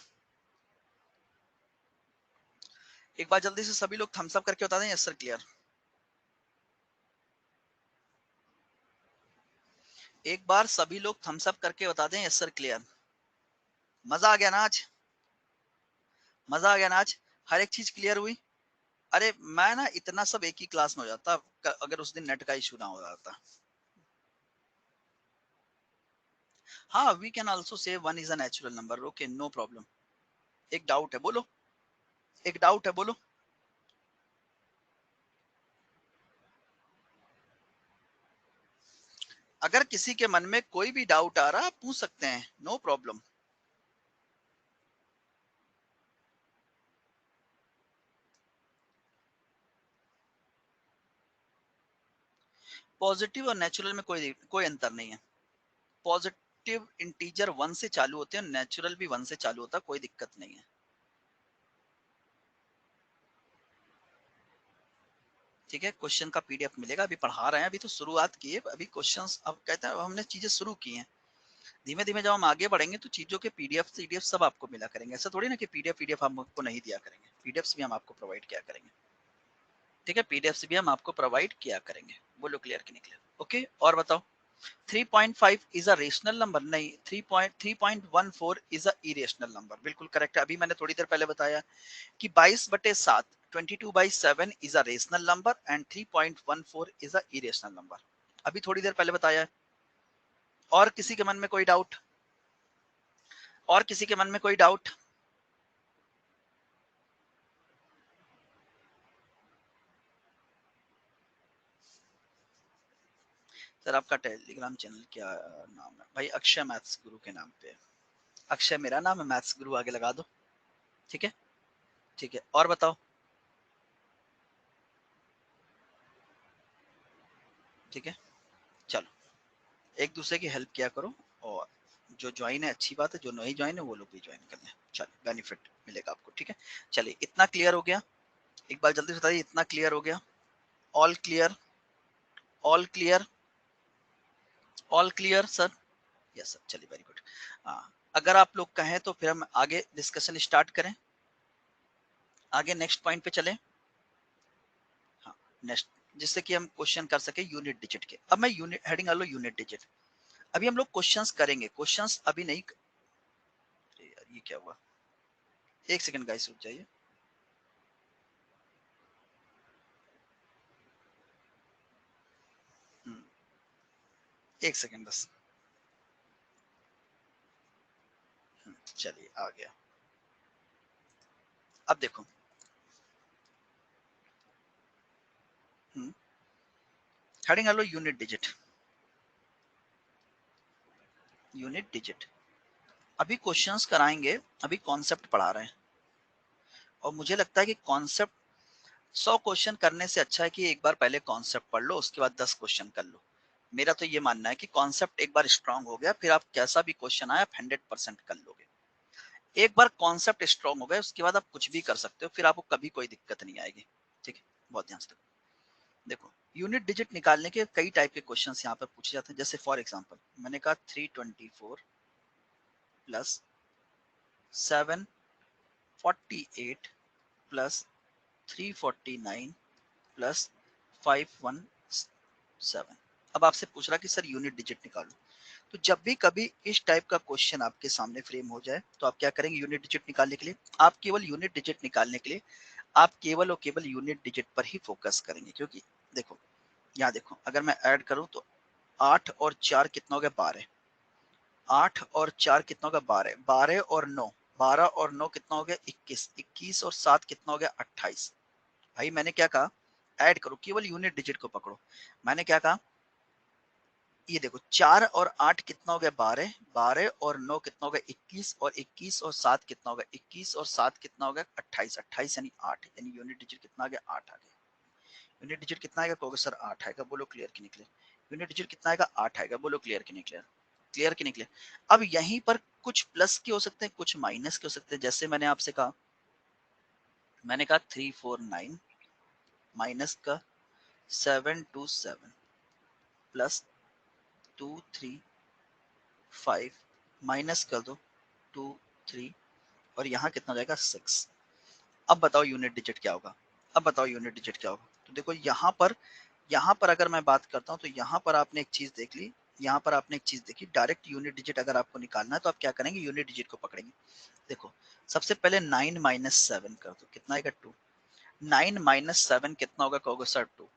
एक बार जल्दी से सभी लोग थम्स अप करके बता दें यस सर क्लियर। एक बार सभी लोग थम्स अप करके बता दें यस सर क्लियर। मजा आ गया ना आज? मजा आ गया ना आज? हर एक चीज क्लियर हुई? अरे मैं ना इतना सब एक ही क्लास में हो जाता अगर उस दिन नेट का इशू ना हो जाता। हाँ, we can also say 1 is a natural number. Okay, no problem. एक डाउट है, बोलो। एक डाउट है, बोलो। अगर किसी के मन में कोई भी डाउट आ रहा, आप पूछ सकते हैं, नो प्रॉब्लम। पॉजिटिव और नेचुरल में कोई कोई अंतर नहीं है। पॉजिटिव इंटीजर 1 से चालू होते हैं, नेचुरल भी 1 से चालू होता है, कोई दिक्कत नहीं है। ठीक है, क्वेश्चन का पीडीएफ मिलेगा। अभी पढ़ा रहे हैं, अभी तो शुरुआत की है, अभी क्वेश्चंस अब कहते हैं, अब हमने चीजें शुरू की हैं। धीमे धीमे जब हम आगे बढ़ेंगे तो चीजों के पीडीएफ सीडीएफ सब आपको मिला करेंगे। ऐसा थोड़ी ना कि पीडीएफ पीडीएफ हम आपको नहीं दिया करेंगे, पीडीएफ भी हम आपको प्रोवाइड किया करेंगे। ठीक है, पीडीएफ भी हम आपको प्रोवाइड किया करेंगे। बोलो क्लियर कि नहीं क्लियर? ओके, और बताओ। 3.5 इज अ रेशनल नंबर? नहीं, 3.14 इज अ इरेशनल नंबर। बिल्कुल करेक्ट है। अभी मैंने थोड़ी देर पहले बताया कि 22/7 22/7 is a rational number and 3.14 is a irrational number. अभी थोड़ी देर पहले बताया है। और किसी के मन में कोई डाउट? और किसी के मन में कोई डाउट? सर आपका टेलीग्राम चैनल क्या नाम है? भाई अक्षय मैथ्स गुरु के नाम पे है। अक्षय मेरा नाम है, मैथ्स गुरु आगे लगा दो। ठीक है, ठीक है, और बताओ। ठीक है, चलो, एक दूसरे की हेल्प किया करो। और जो ज्वाइन है अच्छी बात है, जो नहीं ज्वाइन है वो लोग भी ज्वाइन कर लें। चलो, बेनिफिट मिलेगा आपको। ठीक है, चलिए, इतना क्लियर हो गया? एक बार जल्दी से बताइए, इतना क्लियर हो गया? All clear? All clear? All clear sir? Yes sir, चलिए, वेरी गुड। अगर आप लोग कहें तो फिर हम आगे डिस्कशन स्टार्ट करें, आगे नेक्स्ट पॉइंट पे चलें। हाँ, नेक्स्ट, जिससे कि हम क्वेश्चन कर सके यूनिट डिजिट के। अब मैं यूनिट हेडिंग आ लो, यूनिट डिजिट। अभी हम लोग क्वेश्चंस करेंगे, क्वेश्चंस अभी नहीं। अरे यार, ये क्या हुआ? एक सेकंड गाइस, रुक जाइए। हम्म, एक सेकंड बस। चलिए, आ गया। अब देखो। हेडिंग आ लो, यूनिट डिजिट। Unit digit. अभी क्वेश्चंस कराएंगे, अभी कॉन्सेप्ट पढ़ा रहे हैं। और मुझे लगता है कि कॉन्सेप्ट 100 क्वेश्चन करने से अच्छा है कि एक बार पहले कॉन्सेप्ट पढ़ लो, उसके बाद 10 क्वेश्चन कर लो। मेरा तो ये मानना है कि कॉन्सेप्ट एक बार स्ट्रांग हो गया, फिर आप कैसा भी क्वेश्चन आए, आप 100% कर लोगे। एक बार कॉन्सेप्ट स्ट्रांग हो गया, उसके बाद आप कुछ भी कर सकते हो, फिर आपको कभी कोई दिक्कत नहीं आएगी। ठीक है, बहुत ध्यान से देखो। यूनिट डिजिट निकालने के कई टाइप के क्वेश्चंस यहाँ पर पूछे जाते हैं। जैसे फॉर एग्जांपल मैंने कहा 324 प्लस 748 प्लस 349 प्लस 517। अब आपसे पूछ रहा कि सर यूनिट डिजिट निकालो। तो जब भी कभी इस टाइप का क्वेश्चन आपके सामने फ्रेम हो जाए, तो आप क्या करेंगे? यूनिट डिजिट निकालने के लिए आप केवल यूनिट डिजिट निकालने के लिए आप केवल और केवल यूनिट डिजिट पर ही फोकस करेंगे। क्योंकि देखो, यहाँ देखो, अगर मैं ऐड करूं तो 8 और 4 कितना हो गया? 12। 8 और 4 कितना हो गया? 12। 12 और 9, 12 और 9 कितना हो गया? 21। 21 और 7 कितना हो गया? 28। भाई मैंने क्या कहा? ऐड करो, केवल यूनिट डिजिट को पकड़ो। मैंने क्या कहा? ये देखो, 4 और 8 कितना हो गया? 12। 12 और 9 कितना हो गया? 21। और 21 और 7 कितना हो गया? 21 और 7 कितना हो गया? 28। 28 यानी 8, यानी यूनिट डिजिट कितना आ गया? 8 आ गया। यूनिट डिजिट कितना आएगा? कहोगे सर 8 आएगा। बोलो क्लियर कि नहीं क्लियर? यूनिट डिजिट कितना आएगा? 8 आएगा। बोलो क्लियर कि नहीं क्लियर? क्लियर कि नहीं क्लियर? अब यहीं पर कुछ प्लस के हो सकते हैं, कुछ माइनस के हो सकते हैं। जैसे मैंने आपसे कहा, मैंने कहा 349 माइनस का 727 प्लस 235 माइनस कर दो 2 3, और यहाँ कितना हो जाएगा? 6। अब बताओ यूनिट डिजिट क्या होगा? अब बताओ यूनिट डिजिट क्या होगा? तो देखो, यहाँ पर अगर मैं बात करता हूँ तो यहाँ पर आपने एक चीज देख ली। यहाँ पर आपने एक चीज देखी, डायरेक्ट यूनिट डिजिट अगर आपको निकालना है तो आप क्या करेंगे? यूनिट डिजिट को पकड़ेंगे। देखो, सबसे पहले 9 माइनस 7 कर दो, कितना आएगा? 2। 9 माइनस 7 कितना होगा, कहोगे सर 2।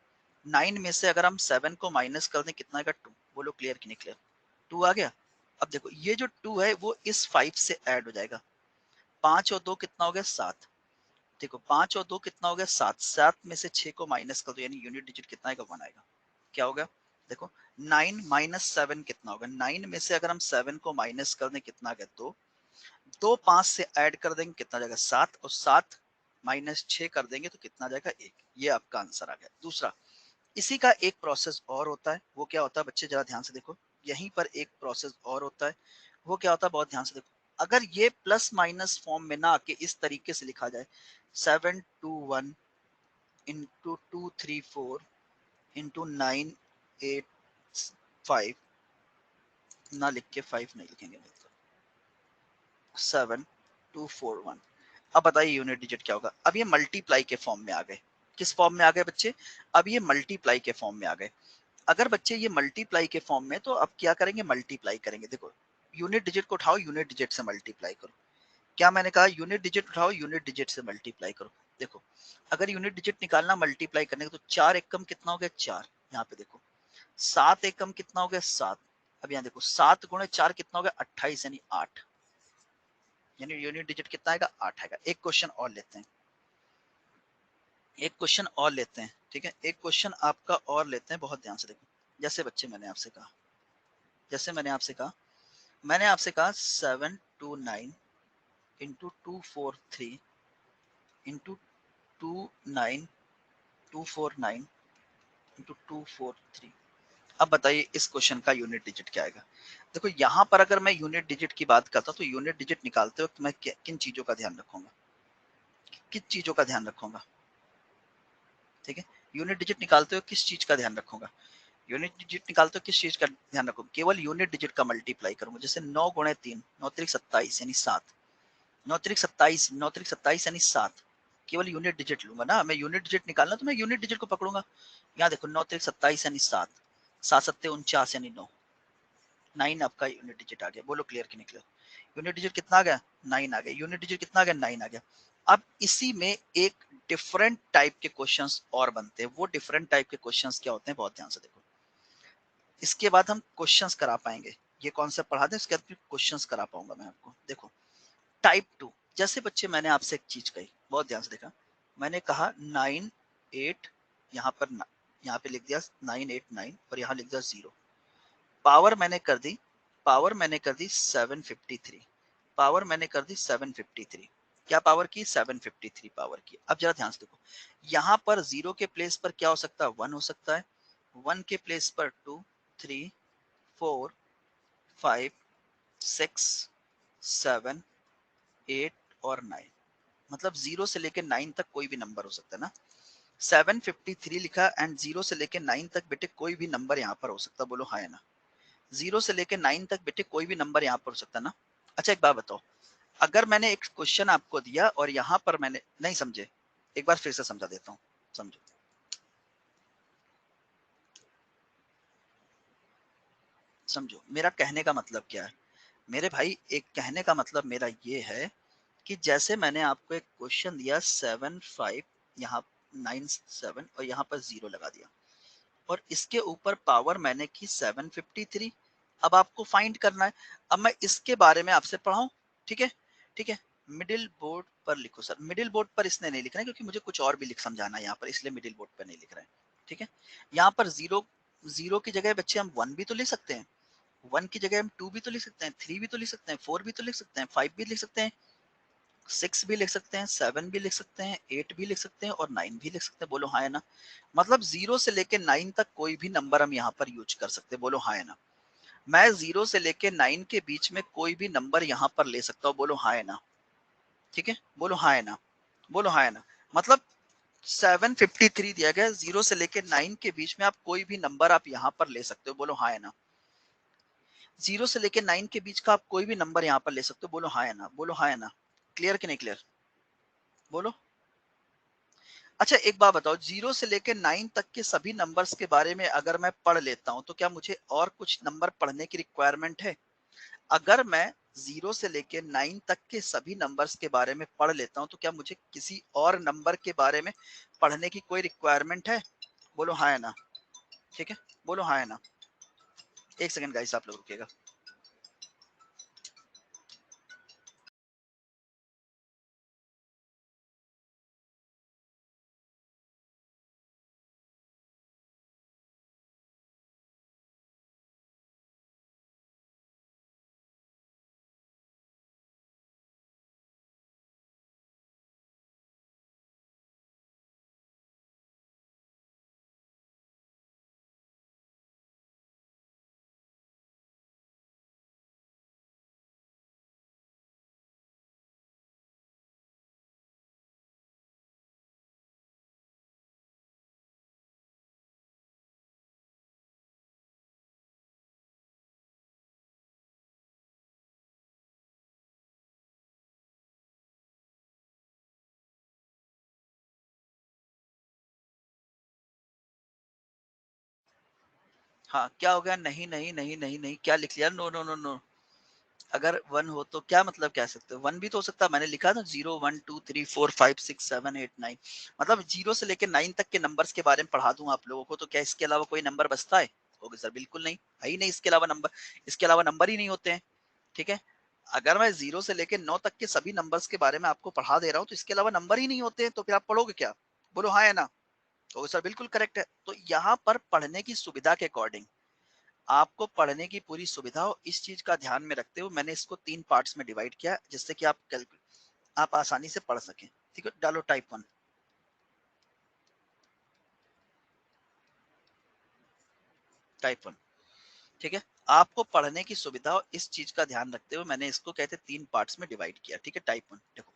9 में से अगर हम 7 को माइनस कर दें कितना आएगा, 2। बोलो क्लियर कि नहीं क्लियर, 2 आ गया। अब देखो ये जो 2 है वो इस 5 से ऐड हो जाएगा। 5 और 2 कितना हो गया, 7। देखो 5 और 2 कितना हो गया, 7। 7 में से 6 को माइनस कर दो, यानी यूनिट डिजिट कितना आएगा, 1 आएगा। क्या हो गया, देखो 9 माइनस 7 कितना होगा, 9 में से अगर हम 7 को माइनस कर दें कितना आ गया, 2। 2 5 से ऐड कर देंगे कितना जाएगा, 7। और 7 माइनस 6 कर देंगे तो कितना जाएगा, 1। ये आपका आंसर आ गया। दूसरा, इसी का एक प्रोसेस और होता है, वो क्या होता है बच्चे, जरा ध्यान से देखो। यहीं पर एक प्रोसेस और होता है, वो क्या होता है, बहुत ध्यान से देखो। अगर ये प्लस माइनस फॉर्म में ना आके इस तरीके से लिखा जाए, 721 इंटू 234 इंटू 985, ना लिख के 5 नहीं लिखेंगे, 7241। अब बताइए यूनिट डिजिट क्या होगा। अब ये मल्टीप्लाई के फॉर्म में आ गए। किस फॉर्म में आ गए बच्चे, अब ये मल्टीप्लाई के फॉर्म में आ गए। अगर बच्चे ये मल्टीप्लाई के फॉर्म में, तो अब क्या करेंगे, मल्टीप्लाई करेंगे। देखो यूनिट डिजिट को उठाओ, यूनिट डिजिट से मल्टीप्लाई करो। क्या मैंने कहा, यूनिट डिजिट उठाओ, यूनिट डिजिट से मल्टीप्लाई करो। देखो अगर यूनिट डिजिट निकालना मल्टीप्लाई करने का, तो 4 एकम कितना हो गया, 4। यहाँ पे देखो 7 एकम कितना हो गया, 7। अब यहाँ देखो 7 गुणे 4 कितना हो गया, 28, यानी 8। यानी यूनिट डिजिट कितना आएगा, 8 आएगा। एक क्वेश्चन और लेते हैं, एक क्वेश्चन और लेते हैं, ठीक है। एक क्वेश्चन आपका और लेते हैं, बहुत ध्यान से देखो। जैसे बच्चे मैंने आपसे कहा, जैसे मैंने आपसे कहा 729 इंटू 243 इंटू 29249 इंटू 243। अब बताइए इस क्वेश्चन का यूनिट डिजिट क्या आएगा। देखो यहाँ पर अगर मैं यूनिट डिजिट की बात करता हूँ, तो यूनिट डिजिट निकालते वक्त मैं किन चीजों का ध्यान रखूंगा, किन चीजों का ध्यान रखूंगा, ठीक है। यूनिट डिजिट निकालते हुए किस चीज का ध्यान रखूंगा, यूनिट डिजिट निकालते हुए किस चीज का ध्यान रखूंगा, केवल यूनिट डिजिट का मल्टीप्लाई करूंगा। जैसे 9 गुणे 3, 9 त्रिक 27 यानी 7। 9 त्रिक 27, 9 त्रिक 27 यानी 7। केवल यूनिट डिजिट लूंगा ना, मैं यूनिट डिजिट निकालना तो मैं यूनिट डिजिट को पकड़ूंगा। यहाँ देखो 9 त्रिक 27 यानी 7, 7 सत्ते 49 यानी 9। 9 आपका यूनिट डिजिट आ गया। बोलो क्लियर कि नहीं क्लियर, यूनिट डिजिट कितना आ गया, 9 आ गया। यूनिट डिजिट कितना आ गया, 9 आ गया। अब इसी में एक डिफरेंट टाइप के क्वेश्चंस और बनते हैं। वो डिफरेंट टाइप के क्वेश्चंस क्या होते हैं, बहुत ध्यान से देखो। इसके बाद हम क्वेश्चंस करा पाएंगे, ये कॉन्सेप्ट पढ़ा दें, इसके बाद फिर क्वेश्चंस करा पाऊंगा मैं आपको। देखो टाइप 2, जैसे बच्चे मैंने आपसे एक चीज कही, बहुत ध्यान से देखा। मैंने कहा 9 8, यहाँ पर यहाँ पे लिख दिया 989 और यहाँ लिख दिया 0। पावर मैंने कर दी, पावर मैंने कर दी 753, पावर मैंने कर दी 753। क्या पावर की, 753 पावर की। अब जरा ध्यान से देखो, यहाँ पर 0 के प्लेस पर क्या हो सकता है, 1 हो सकता है। 1 के प्लेस पर 2 3 4 5 6 7 8 और 9। मतलब 0 से लेकर 9 तक कोई भी नंबर हो सकता है ना। 753 लिखा एंड 0 से लेकर 9 तक बेटे कोई भी नंबर यहाँ पर हो सकता है। बोलो हाँ या ना। 0 से लेकर 9 तक बेटे कोई भी नंबर यहाँ पर हो सकता है ना। अच्छा एक बात बताओ, अगर मैंने एक क्वेश्चन आपको दिया और यहाँ पर मैंने नहीं समझे, एक बार फिर से समझा देता हूँ, समझो। समझो मेरा कहने का मतलब क्या है मेरे भाई। एक कहने का मतलब मेरा ये है कि जैसे मैंने आपको एक क्वेश्चन दिया 7 5, यहाँ 9 7 और यहाँ पर 0 लगा दिया, और इसके ऊपर पावर मैंने की 753। अब आपको फाइंड करना है। अब मैं इसके बारे में आपसे पढ़ाऊं, ठीक है, ठीक है। मिडिल बोर्ड पर लिखो सर। मिडिल बोर्ड पर इसने नहीं लिखना है क्योंकि मुझे कुछ और भी लिख समझाना है यहाँ पर, इसलिए मिडिल बोर्ड पर नहीं लिख रहे हैं, ठीक है। यहाँ पर 0, 0 की जगह बच्चे हम 1 भी तो लिख सकते हैं। 1 की जगह हम 2 भी तो लिख सकते हैं, 3 भी तो लिख सकते हैं, 4 भी तो लिख सकते हैं, 5 भी लिख सकते हैं, 6 भी लिख सकते हैं, 7 भी लिख सकते हैं, 8 भी लिख सकते हैं और 9 भी लिख सकते हैं। बोलो हाँ है ना। मतलब 0 से लेके 9 तक कोई भी नंबर हम यहाँ पर यूज कर सकते हैं। बोलो हाँ है ना। मैं 0 से लेके 9 के बीच में कोई भी नंबर यहाँ पर ले सकता हूँ। बोलो हाँ है ना। ठीक है, बोलो हाँ है ना, बोलो हाँ है ना। मतलब 753 दिया गया, 0 से लेके 9 के बीच में आप कोई भी नंबर आप यहाँ पर ले सकते हो। बोलो हाँ है ना। 0 से लेके 9 के बीच का आप कोई भी नंबर यहाँ पर ले सकते हो। बोलो हाँ है ना, बोलो हाँ है ना। क्लियर कि नहीं क्लियर, बोलो। अच्छा एक बात बताओ, 0 से लेकर 9 तक के सभी नंबर्स के बारे में अगर मैं पढ़ लेता हूं, तो क्या मुझे और कुछ नंबर पढ़ने की रिक्वायरमेंट है? अगर मैं 0 से लेके 9 तक के सभी नंबर्स के बारे में पढ़ लेता हूँ, तो क्या मुझे किसी और नंबर के बारे में पढ़ने की कोई रिक्वायरमेंट है? बोलो हाँ या ना। ठीक है, बोलो हाँ या ना। एक सेकंड गाइस, आप लोग रुकिएगा। हाँ, क्या हो गया? नहीं नहीं नहीं नहीं नहीं, क्या लिख लिया? No no no no. अगर 1 हो तो क्या मतलब कह सकते हो? 1 भी तो हो सकता है, मैंने लिखा था 0 1 2 3 4 5 6 7 8 9, मतलब 0 से लेकर 9 तक के नंबर्स के बारे में पढ़ा दूं आप लोगों को, तो क्या इसके अलावा कोई नंबर बचता है? ओके सर, बिल्कुल नहीं, है ही नहीं इसके अलावा नंबर, इसके अलावा नंबर ही नहीं होते हैं। ठीक है, अगर मैं 0 से लेकर 9 तक के सभी नंबर्स के बारे में आपको पढ़ा दे रहा हूँ, तो इसके अलावा नंबर ही नहीं होते हैं, तो फिर आप पढ़ोगे क्या? बोलो हाँ या ना। ओके सर, बिल्कुल करेक्ट है। तो यहाँ पर पढ़ने की सुविधा के अकॉर्डिंग, आपको पढ़ने की पूरी सुविधा हो, इस चीज का ध्यान में रखते हुए मैंने इसको 3 पार्ट्स में डिवाइड किया, जिससे कि आप आसानी से पढ़ सकें। ठीक है, डालो टाइप 1। टाइप 1। ठीक है, आपको पढ़ने की सुविधा हो, इस चीज का ध्यान रखते हुए मैंने इसको कहते 3 पार्ट्स में डिवाइड किया। ठीक है, टाइप 1 देखो।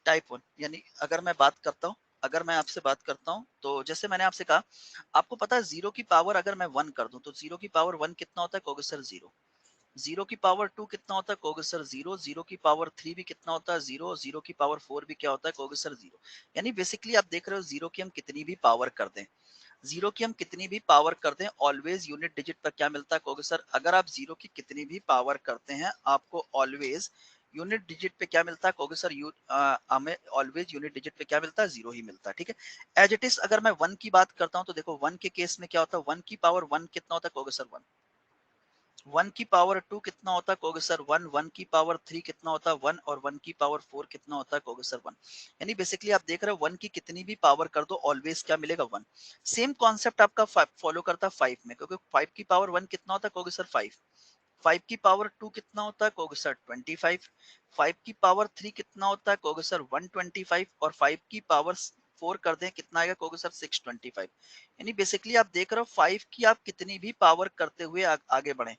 टाइप 1 यानी अगर मैं बात करता हूँ, अगर मैं आपसे बात करता हूँ, तो जैसे मैंने आपसे कहा, आपको पता है 0 की पावर अगर मैं 1 कर दूं, तो 0 की पावर 1 कितना होता है? कहोगे सर 0। 0 की पावर 2 कितना होता है? कहोगे सर 0। 0 की पावर 3 भी कितना होता है? 0। 0 की पावर 4 भी क्या होता है? कहोगे सर 0। यानी बेसिकली आप देख रहे हो 0 की हम कितनी भी पावर कर दें, 0 की हम कितनी भी पावर कर दें, ऑलवेज यूनिट डिजिट पर क्या मिलता है? कहोगे सर अगर आप 0 की कितनी भी पावर करते हैं, आपको ऑलवेज यूनिट डिजिट पे क्या मिलता है? कहोगे सर हमें ऑलवेज यूनिट डिजिट पे क्या मिलता है? 0 ही मिलता है। ठीक है, एज इट इज अगर मैं 1 की बात करता हूं, तो देखो 1 के केस में क्या होता है? 1 की पावर 1 कितना होता है? कहोगे सर 1। 1 की पावर 2 कितना होता है? कहोगे सर 1। 1 की पावर 3 कितना होता है? 1। और 1 की पावर 4 कितना होता है? कहोगे सर 1। यानी बेसिकली आप देख रहे हो 1 की कितनी भी पावर कर दो, ऑलवेज क्या मिलेगा? 1। सेम कॉन्सेप्ट आपका फॉलो करता है 5 में, क्योंकि 5 की पावर 1 कितना होता है? कहोगे सर 5। 5 की पावर 2 कितना होता है? कहोगे सर 25। 5 की पावर 3 कितना होता है? कहोगे सर 125। और 5 की पावर 4 कर दें, कितना आएगा? कहोगे सर 625। यानी बेसिकली आप देख रहे हो 5 की आप कितनी भी पावर करते हुए आगे बढ़े,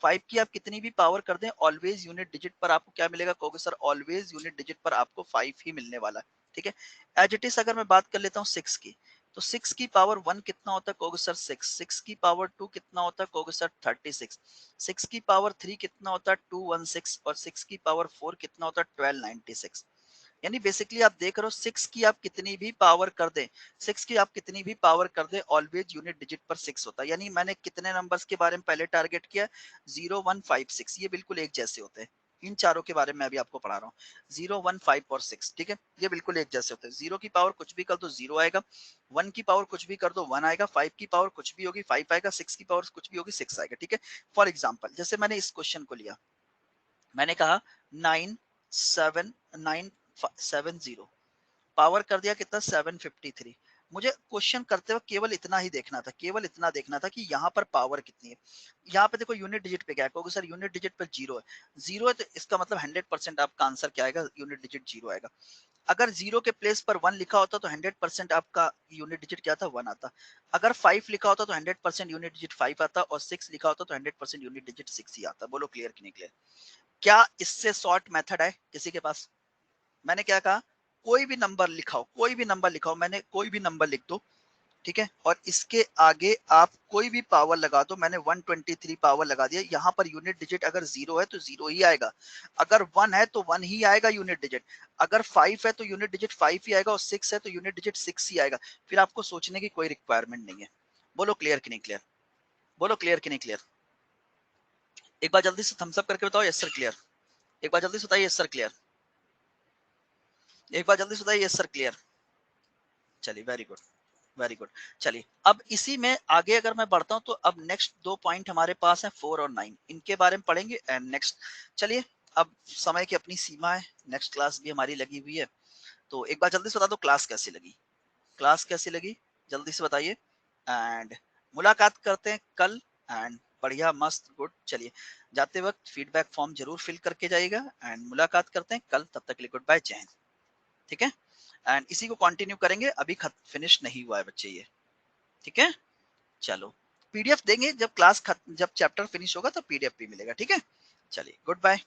5 की आप कितनी भी पावर कर दें, ऑलवेज यूनिट डिजिट पर आपको क्या मिलेगा? कहोगे सर ऑलवेज यूनिट डिजिट पर आपको 5 ही मिलने वाला है। ठीक है, एज इट इज अगर मैं बात कर लेता हूँ 6 की, तो 6 की पावर 1 कितना होता है? कहोगे सर 6। 6 की पावर 2 कितना होता है? कहोगे सर 36। 6 की पावर 3 कितना होता है? 216। और 6 की पावर 4 कितना होता है? 1296। यानी बेसिकली आप देख रहे हो 6 की आप कितनी भी पावर कर दें, 6 की आप कितनी भी पावर कर दें, ऑलवेज यूनिट डिजिट पर 6 होता है। यानी मैंने कितने नंबर्स के बारे में पहले टारगेट किया? 0 1 5 6, ये बिल्कुल एक जैसे होते हैं। इन चारों के बारे में अभी आपको पढ़ा रहा हूँ, 0 1 5 और 6। ठीक है, ये बिल्कुल एक जैसे होते हैं। 0 की पावर कुछ भी कर दो 0 आएगा, 1 की पावर कुछ भी कर दो 1 आएगा, 5 की पावर कुछ भी होगी 5 आएगा, 6 की पावर कुछ भी होगी 6 आएगा। ठीक है, फॉर एग्जाम्पल जैसे मैंने इस क्वेश्चन को लिया, मैंने कहा 9 7 9 7 0, पावर कर दिया कितना? 753। मुझे क्वेश्चन करते वक्त केवल इतना ही देखना था, केवल इतना देखना था कि यहाँ पर पावर कितनी है। यहाँ पे देखो यूनिट डिजिट पे क्या है? कहोगे सर यूनिट डिजिट पे 0 है। 0 है तो इसका मतलब 100% आपका आंसर क्या आएगा? यूनिट डिजिट 0 आएगा। अगर 0 के प्लेस पर 1 लिखा होता तो 100% आपका यूनिट डिजिट क्या था? 1 आता। अगर 5 लिखा होता तो 100% यूनिट डिजिट 5 आता, और 6 लिखा होता तो 100% यूनिट डिजिट 6 ही आता। बोलो क्लियर कि नहीं क्लियर? क्या इससे शॉर्ट मेथड है किसी के पास? मैंने क्या कहा? कोई भी नंबर लिखाओ, कोई भी नंबर लिखाओ, मैंने कोई भी नंबर लिख दो, ठीक है, और इसके आगे आप कोई भी पावर लगा दो। मैंने 123 पावर लगा दिया, यहाँ पर यूनिट डिजिट अगर 0 है तो 0 ही आएगा, अगर 1 है तो 1 ही आएगा यूनिट डिजिट, अगर 5 है तो यूनिट डिजिट 5 ही आएगा, और 6 है तो यूनिट डिजिट 6 ही आएगा। फिर आपको सोचने की कोई रिक्वायरमेंट नहीं है। बोलो क्लियर कि नहीं क्लियर? बोलो क्लियर कि नहीं क्लियर? एक बार जल्दी से थम्स अप करके बताओ यस सर क्लियर। एक बार जल्दी से बताइए सर क्लियर, एक बार जल्दी से बताइए सर क्लियर। चलिए वेरी गुड, वेरी गुड। चलिए अब इसी में आगे अगर मैं बढ़ता हूं तो अब नेक्स्ट दो पॉइंट हमारे पास हैं 4 और 9, इनके बारे में पढ़ेंगे एंड नेक्स्ट। चलिए अब समय की अपनी सीमा है, नेक्स्ट क्लास भी हमारी लगी हुई है, तो एक बार जल्दी से बता दो क्लास कैसी लगी, क्लास कैसी लगी, जल्दी से बताइए। एंड मुलाकात करते हैं कल, एंड बढ़िया मस्त गुड। चलिए जाते वक्त फीडबैक फॉर्म जरूर फिल करके जाइएगा, एंड मुलाकात करते हैं कल, तब तक के लिए गुड बाय, जय हिंद। ठीक है, एंड इसी को कंटिन्यू करेंगे, अभी फिनिश नहीं हुआ है बच्चे ये। ठीक है, चलो पीडीएफ देंगे जब क्लास जब चैप्टर फिनिश होगा तो पीडीएफ भी मिलेगा। ठीक है, चलिए गुड बाय।